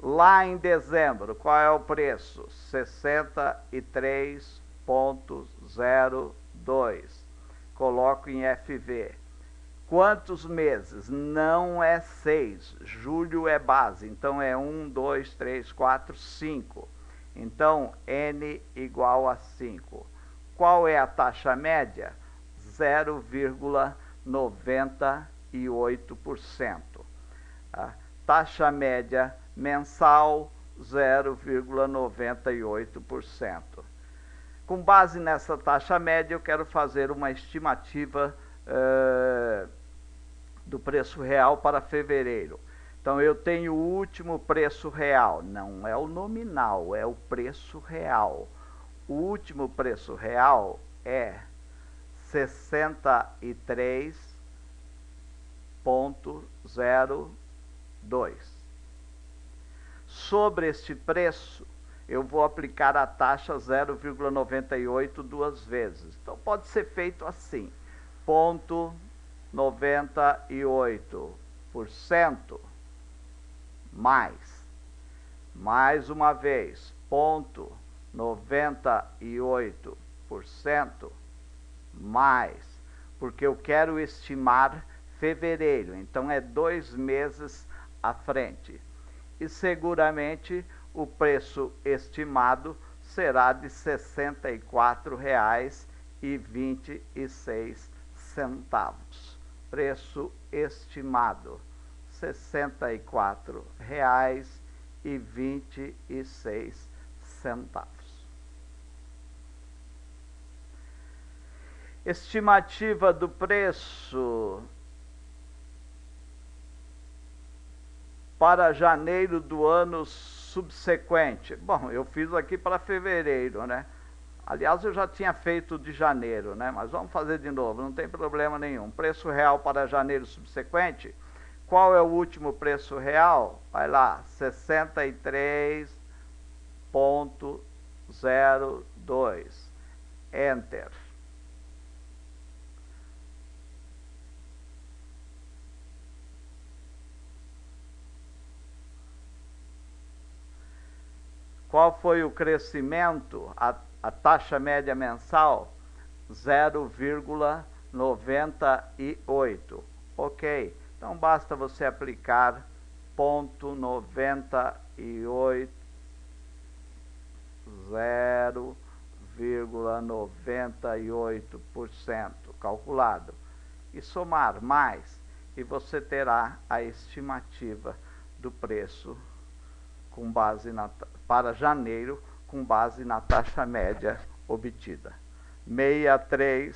Lá em dezembro, qual é o preço? 63,02. Coloco em FV. Quantos meses? Não é 6. Julho é base, então é 1, 2, 3, 4, 5. Então, N igual a 5. Qual é a taxa média? 0,98%. taxa média mensal 0,98%. Com base nessa taxa média, eu quero fazer uma estimativa do preço real para fevereiro. Então, eu tenho o último preço real, não é o nominal, é o preço real. O último preço real é 63,02. Sobre este preço, eu vou aplicar a taxa 0,98 duas vezes. Então, pode ser feito assim, 0,98% mais uma vez, 0,98% mais, porque eu quero estimar fevereiro, então é 2 meses à frente. E seguramente o preço estimado será de R$ 64,26. Preço estimado, R$ 64,26. Estimativa do preço para janeiro do ano subsequente. Bom, eu fiz aqui para fevereiro, né? Aliás, eu já tinha feito de janeiro, né? Mas vamos fazer de novo, não tem problema nenhum. Preço real para janeiro subsequente. Qual é o último preço real? Vai lá, 63,02. Enter. Qual foi o crescimento? A taxa média mensal? 0,98. Ok. Então, basta você aplicar 0,98% calculado e somar mais, e você terá a estimativa do preço com base para janeiro, com base na taxa média obtida. R$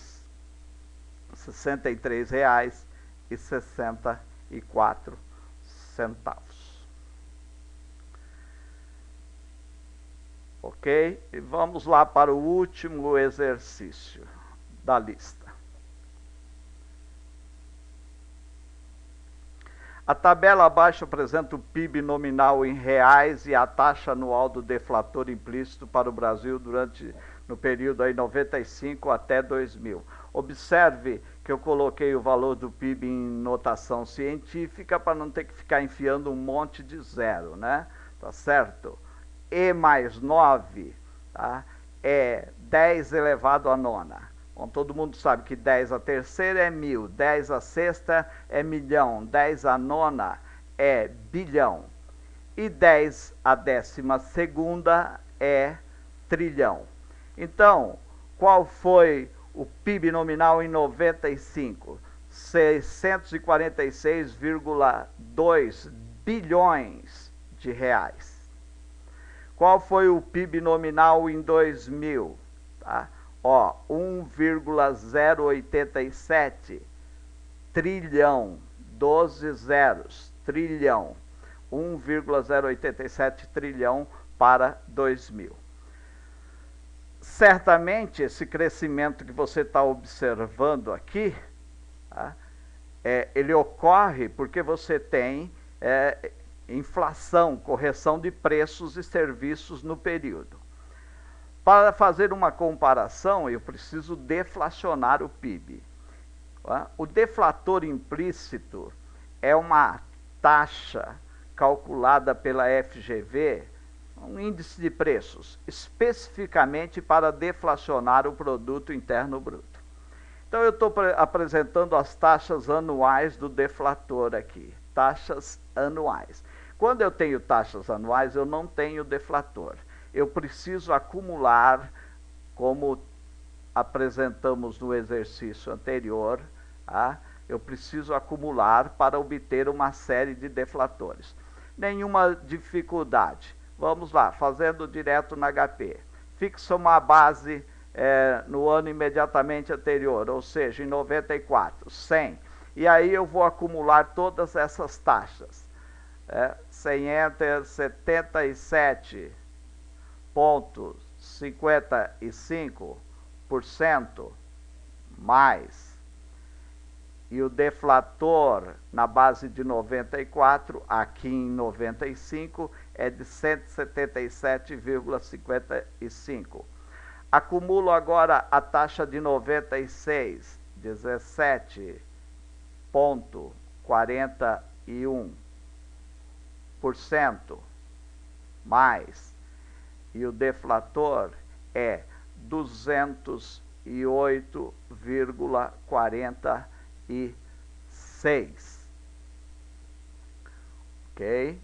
63,64. Ok? E vamos lá para o último exercício da lista. A tabela abaixo apresenta o PIB nominal em reais e a taxa anual do deflator implícito para o Brasil no período aí 95 até 2000. Observe que eu coloquei o valor do PIB em notação científica para não ter que ficar enfiando um monte de zero, né? Tá certo? E mais 9, tá? É 10 elevado a nona. Bom, todo mundo sabe que 10 a terceira é 1000, 10 a sexta é milhão, 10 a nona é bilhão e 10 a 12ª é trilhão. Então, qual foi o PIB nominal em 95? 646,2 bilhões de reais. Qual foi o PIB nominal em 2000? Tá? 1,087 trilhão, 12 zeros, trilhão, 1,087 trilhão para 2000. Certamente, esse crescimento que você está observando aqui, tá? Ele ocorre porque você tem inflação, correção de preços e serviços no período. Para fazer uma comparação, eu preciso deflacionar o PIB. O deflator implícito é uma taxa calculada pela FGV, um índice de preços, especificamente para deflacionar o produto interno bruto. Então, eu estou apresentando as taxas anuais do deflator aqui, taxas anuais. Quando eu tenho taxas anuais, eu não tenho deflator. Eu preciso acumular, como apresentamos no exercício anterior, tá? Eu preciso acumular para obter uma série de deflatores. nenhuma dificuldade. Vamos lá, fazendo direto na HP. Fixa uma base no ano imediatamente anterior, ou seja, em 94, 100. E aí eu vou acumular todas essas taxas. Sem enter, 77,55% mais. E o deflator na base de 94, aqui em 95, é de 177,55. Acumulo agora a taxa de 96, 17,41% mais. E o deflator é 208,46. Ok?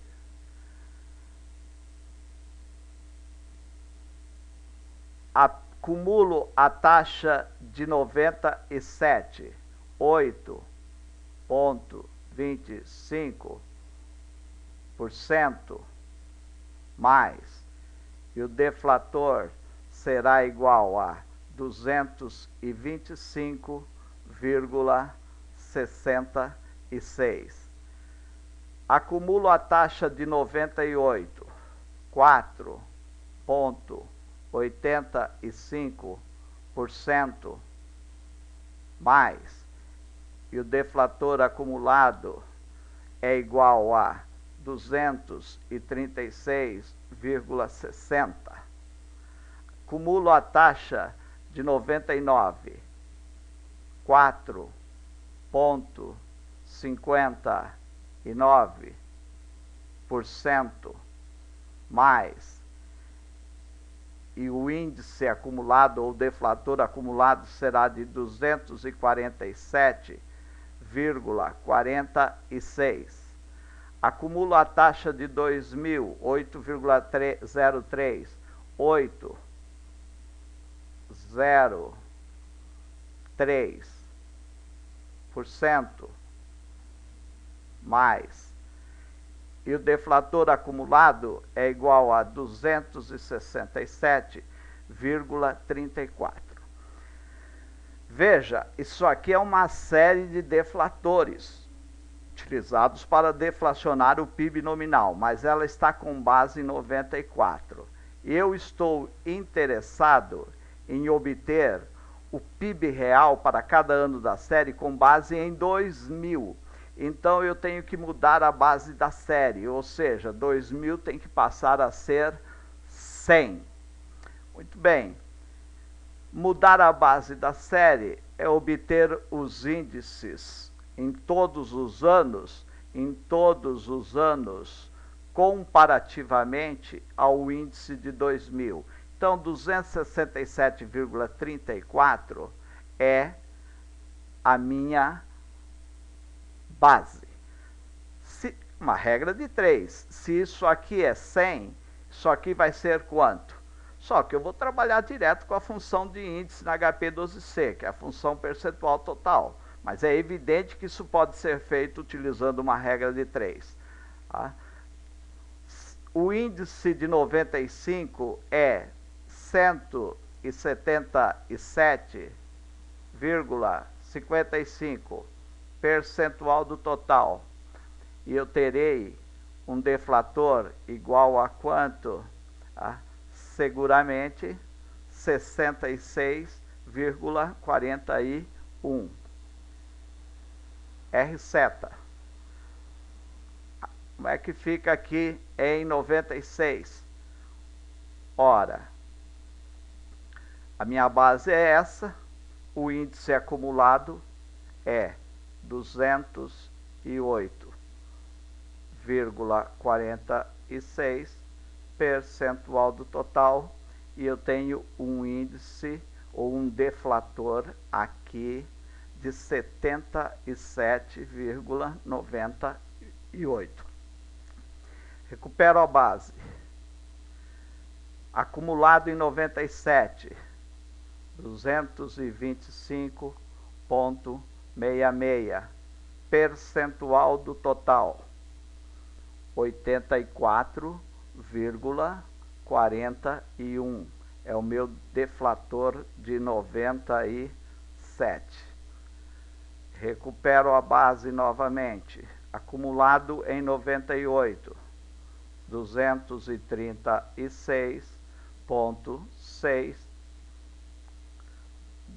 Acumulo a taxa de 97, 8,25% mais. E o deflator será igual a 225,66. Acumulo a taxa de 98, 4,85% mais. E o deflator acumulado é igual a 236,60. Acumulo a taxa de 99, 4,59% mais. E o índice acumulado ou deflator acumulado será de 247,46. Acumulo a taxa de 2000, 8,03, 8,03% mais. E o deflator acumulado é igual a 267,34. Veja, isso aqui é uma série de deflatores utilizados para deflacionar o PIB nominal, mas ela está com base em 94. Eu estou interessado em obter o PIB real para cada ano da série com base em 2000. Então eu tenho que mudar a base da série, ou seja, 2000 tem que passar a ser 100. Muito bem. Mudar a base da série é obter os índices em todos os anos, comparativamente ao índice de 2000. Então, 267,34 é a minha base. Uma regra de 3. Se isso aqui é 100, isso aqui vai ser quanto? Só que eu vou trabalhar direto com a função de índice na HP12C, que é a função percentual total. Mas é evidente que isso pode ser feito utilizando uma regra de 3. Tá? O índice de 95 é 177,55 percentual do total. E eu terei um deflator igual a quanto? Seguramente 66,41. R-seta. Como é que fica aqui em 96? Ora, a minha base é essa, o índice acumulado é 208,46 percentual do total, e eu tenho um índice ou um deflator aqui de 77,98. Recupero a base. Acumulado em 97, 225,66 percentual do total. 84,41. É o meu deflator de 97. Recupero a base novamente. Acumulado em 98. 236,6.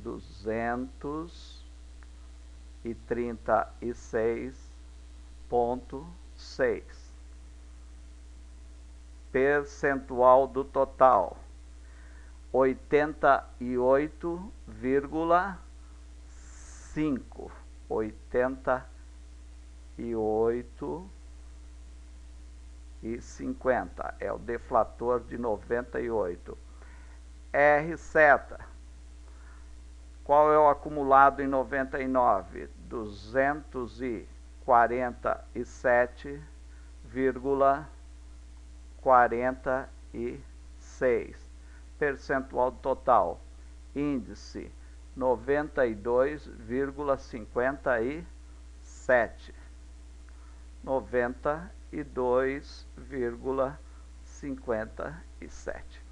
236,6. Percentual do total: 88,5. 88,50 é o deflator de 98. R seta. Qual é o acumulado em 99? 247,46. Percentual do total: índice 92,57. 92,57.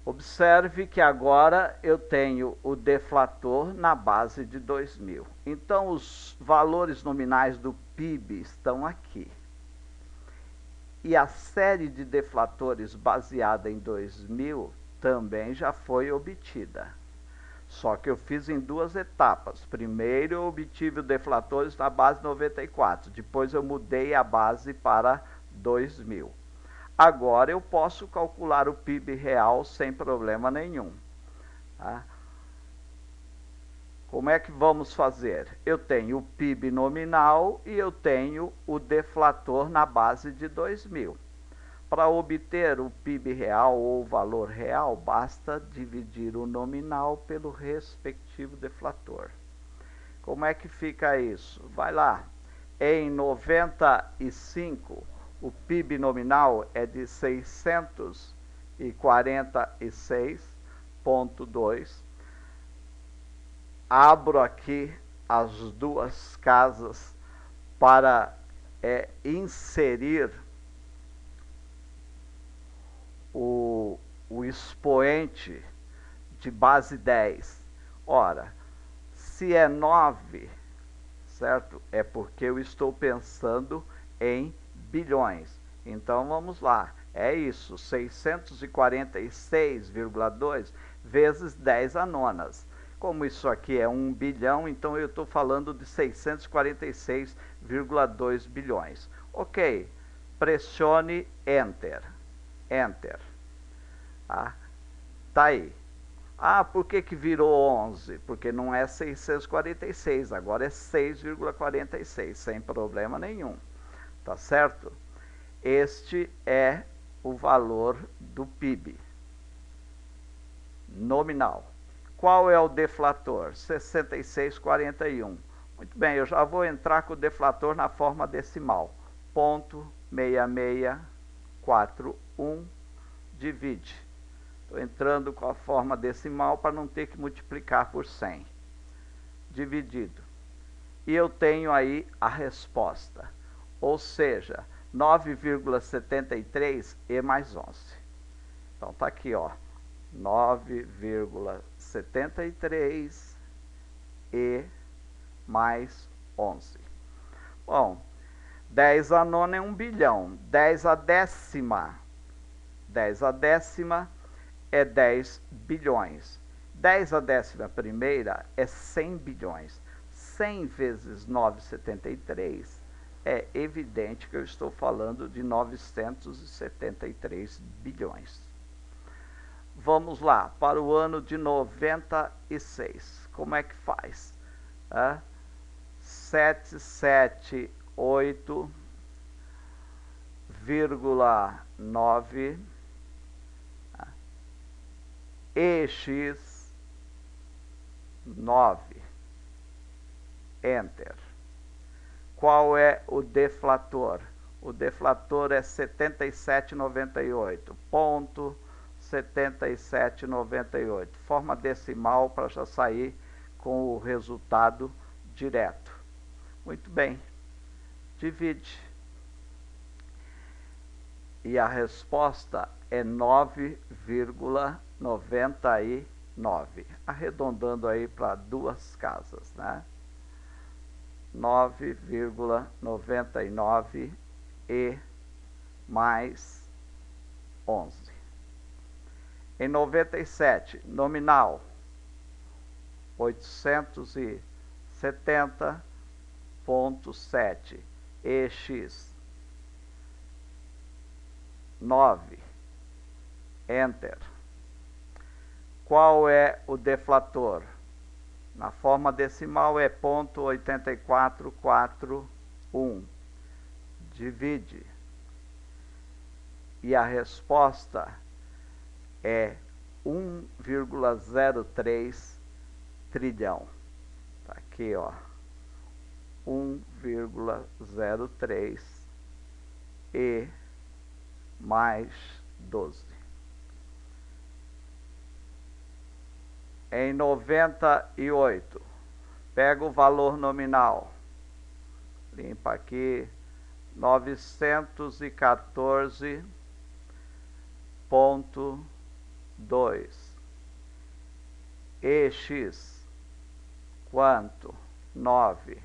Observe que agora eu tenho o deflator na base de 2000. Então, os valores nominais do PIB estão aqui. E a série de deflatores baseada em 2000 também já foi obtida. Só que eu fiz em duas etapas. Primeiro eu obtive o deflatores na base 94. Depois eu mudei a base para 2000. Agora eu posso calcular o PIB real sem problema nenhum. Tá? Como é que vamos fazer? Eu tenho o PIB nominal e eu tenho o deflator na base de 2000. Para obter o PIB real ou o valor real, basta dividir o nominal pelo respectivo deflator. Como é que fica isso? Vai lá. Em 95, o PIB nominal é de 646,2. Abro aqui as duas casas para inserir o expoente de base 10. Ora, se é 9, certo? É porque eu estou pensando em bilhões. Então, vamos lá. É isso, 646,2 vezes 10 a nonas. Como isso aqui é 1 bilhão, então eu estou falando de 646,2 bilhões. Ok, pressione Enter. Enter. Tá aí. Ah, por que virou 11? Porque não é 646, agora é 6,46, sem problema nenhum. Tá certo? Este é o valor do PIB nominal. Qual é o deflator? 66,41. Muito bem, eu já vou entrar com o deflator na forma decimal. 0,6641 divide. Estou entrando com a forma decimal para não ter que multiplicar por 100. Dividido. E eu tenho aí a resposta. Ou seja, 9,73 e mais 11. Então, está aqui, ó. 9,73 e mais 11. Bom, 10 a nona é 1 bilhão. 10 a décima. 10 a décima é 10 bilhões. 10 a décima primeira é 100 bilhões. 100 vezes 9,73 é evidente que eu estou falando de 973 bilhões. Vamos lá, para o ano de 96. Como é que faz? 778,9 EX 9. Enter. Qual é o deflator? O deflator é 77,98. Ponto 77,98. Forma decimal para já sair com o resultado direto. Muito bem. Divide. E a resposta é 9,99. Arredondando aí para duas casas, né? 9,99 e mais 11. Em 97, nominal 870,7 EX 9. Enter. Qual é o deflator? Na forma decimal é 0,8441. Divide. E a resposta é 1,03 trilhão. Tá aqui, ó. 1,03 e mais 12. Em 98, pega o valor nominal. Limpa aqui. 914,2. EX, quanto? 9.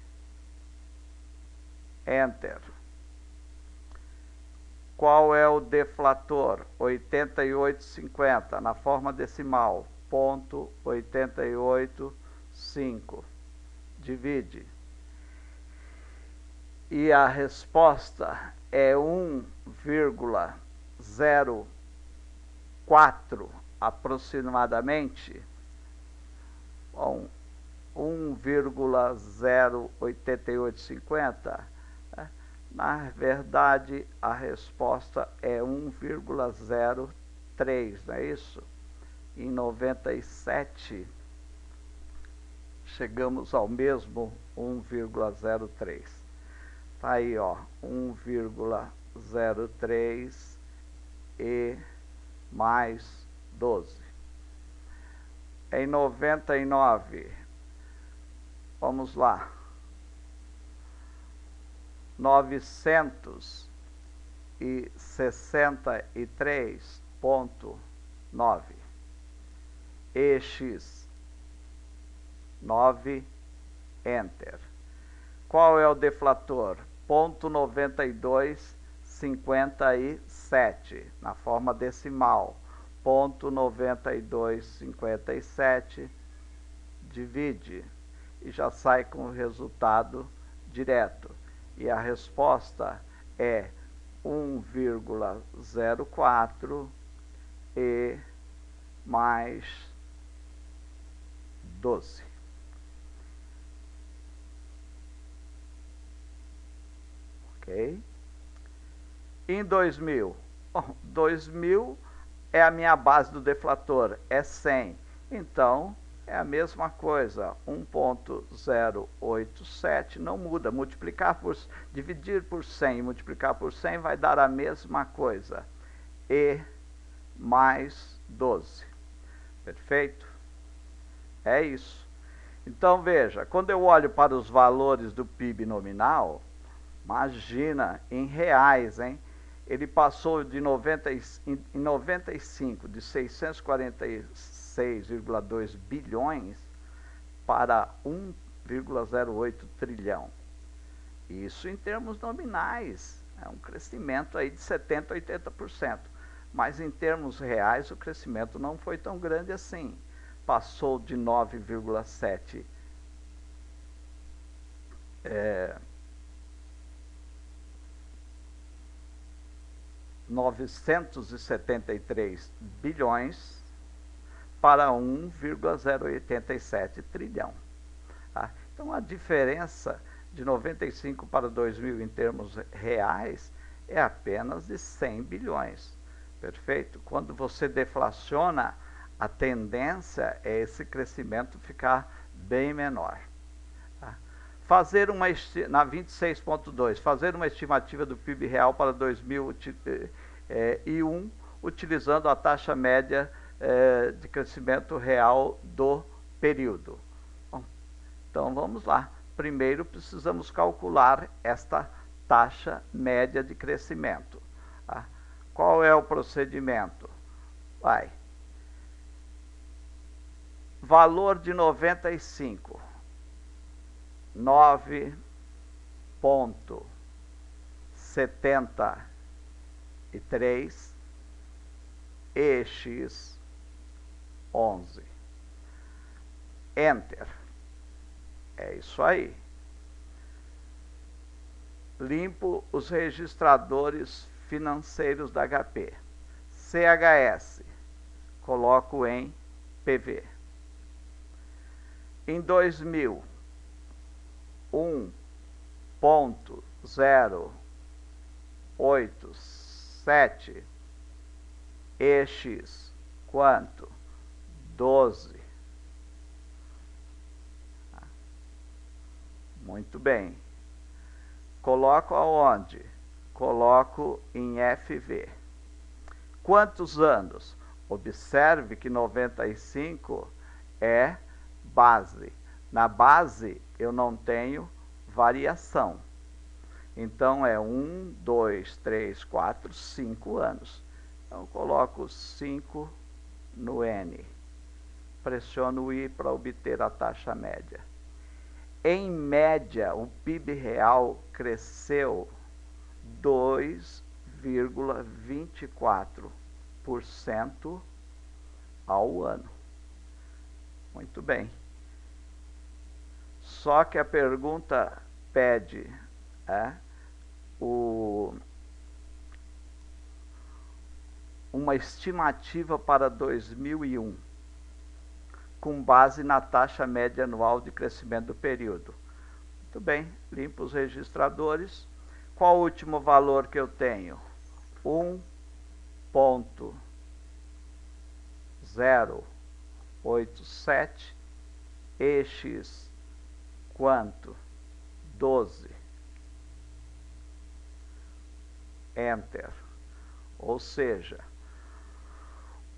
Enter. Qual é o deflator? 88,50, na forma decimal, 0,885. Divide. E a resposta é 1,04 aproximadamente. Bom, 1,08850. Na verdade, a resposta é 1,03, não é isso? Em 97, chegamos ao mesmo 1,03. Tá aí, ó, 1,03 e mais 12. Em 99, vamos lá, 963,9 EX 9. Enter. Qual é o deflator? 0,9257 na forma decimal, 0,9257. Divide e já sai com o resultado direto. E a resposta é 1,04 e mais 12. Ok? Em 2000, 2000 é a minha base do deflator, é 100. Então, é a mesma coisa, 1,087 não muda. Dividir por 100 e multiplicar por 100 vai dar a mesma coisa. E mais 12. Perfeito? É isso. Então, veja, quando eu olho para os valores do PIB nominal, imagina, em reais, hein? Ele passou em 95 de 646,2 bilhões para 1,08 trilhão. Isso em termos nominais, é um crescimento aí de 70% a 80%. Mas em termos reais o crescimento não foi tão grande assim. Passou de 9,7 973 bilhões para 1,087 trilhão. Tá? Então, a diferença de 95 para 2000 em termos reais é apenas de 100 bilhões. Perfeito? Quando você deflaciona, a tendência é esse crescimento ficar bem menor. Tá? Na 26.2, fazer uma estimativa do PIB real para 2001, utilizando a taxa média de crescimento real do período. Bom, então vamos lá. Primeiro precisamos calcular esta taxa média de crescimento. Tá? Qual é o procedimento? Vai. Valor de 95. 9,73 EX 11. Enter. É isso aí. Limpo os registradores financeiros da HP. CHS. Coloco em PV. Em 2000, 1.087 EX quanto? 12. Muito bem. Coloco aonde? Coloco em FV. Quantos anos? Observe que 95 é base. Na base eu não tenho variação. Então é 1, 2, 3, 4, 5 anos. Então eu coloco 5 no N. Pressiono o I para obter a taxa média. Em média, o PIB real cresceu 2,24% ao ano. Muito bem. Só que a pergunta pede uma estimativa para 2001, com base na taxa média anual de crescimento do período. Muito bem, limpo os registradores. Qual o último valor que eu tenho? 1.087 EX quanto? 12. Enter. Ou seja,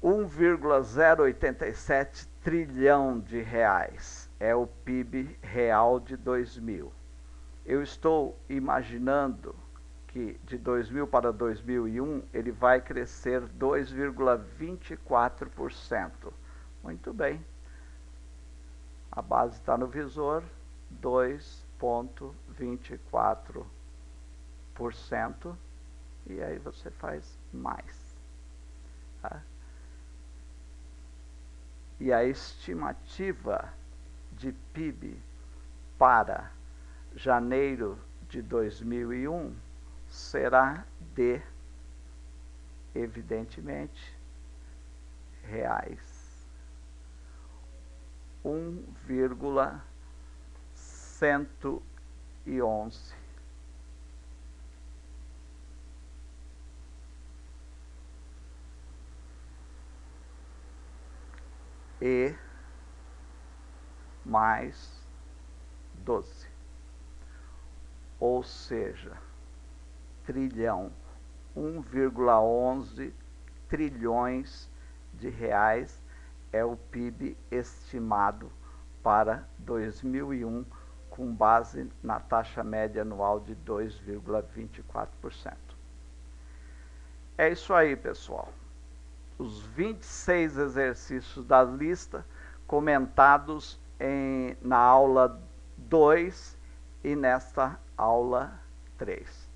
1,087 trilhão de reais é o PIB real de 2000. Eu estou imaginando que de 2000 para 2001 ele vai crescer 2,24%. Muito bem. A base está no visor, 2,24%. E aí você faz mais. Tá? E a estimativa de PIB para janeiro de 2001 será de, evidentemente, reais. 1,111. E mais 12. Ou seja, trilhão, 1,11 trilhões de reais é o PIB estimado para 2001, com base na taxa média anual de 2,24%. É isso aí, pessoal. Os 26 exercícios da lista comentados na aula 2 e nesta aula 3.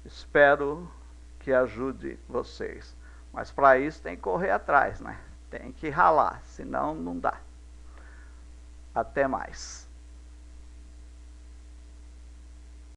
Espero que ajude vocês. Mas para isso tem que correr atrás, né? Tem que ralar, senão não dá. Até mais.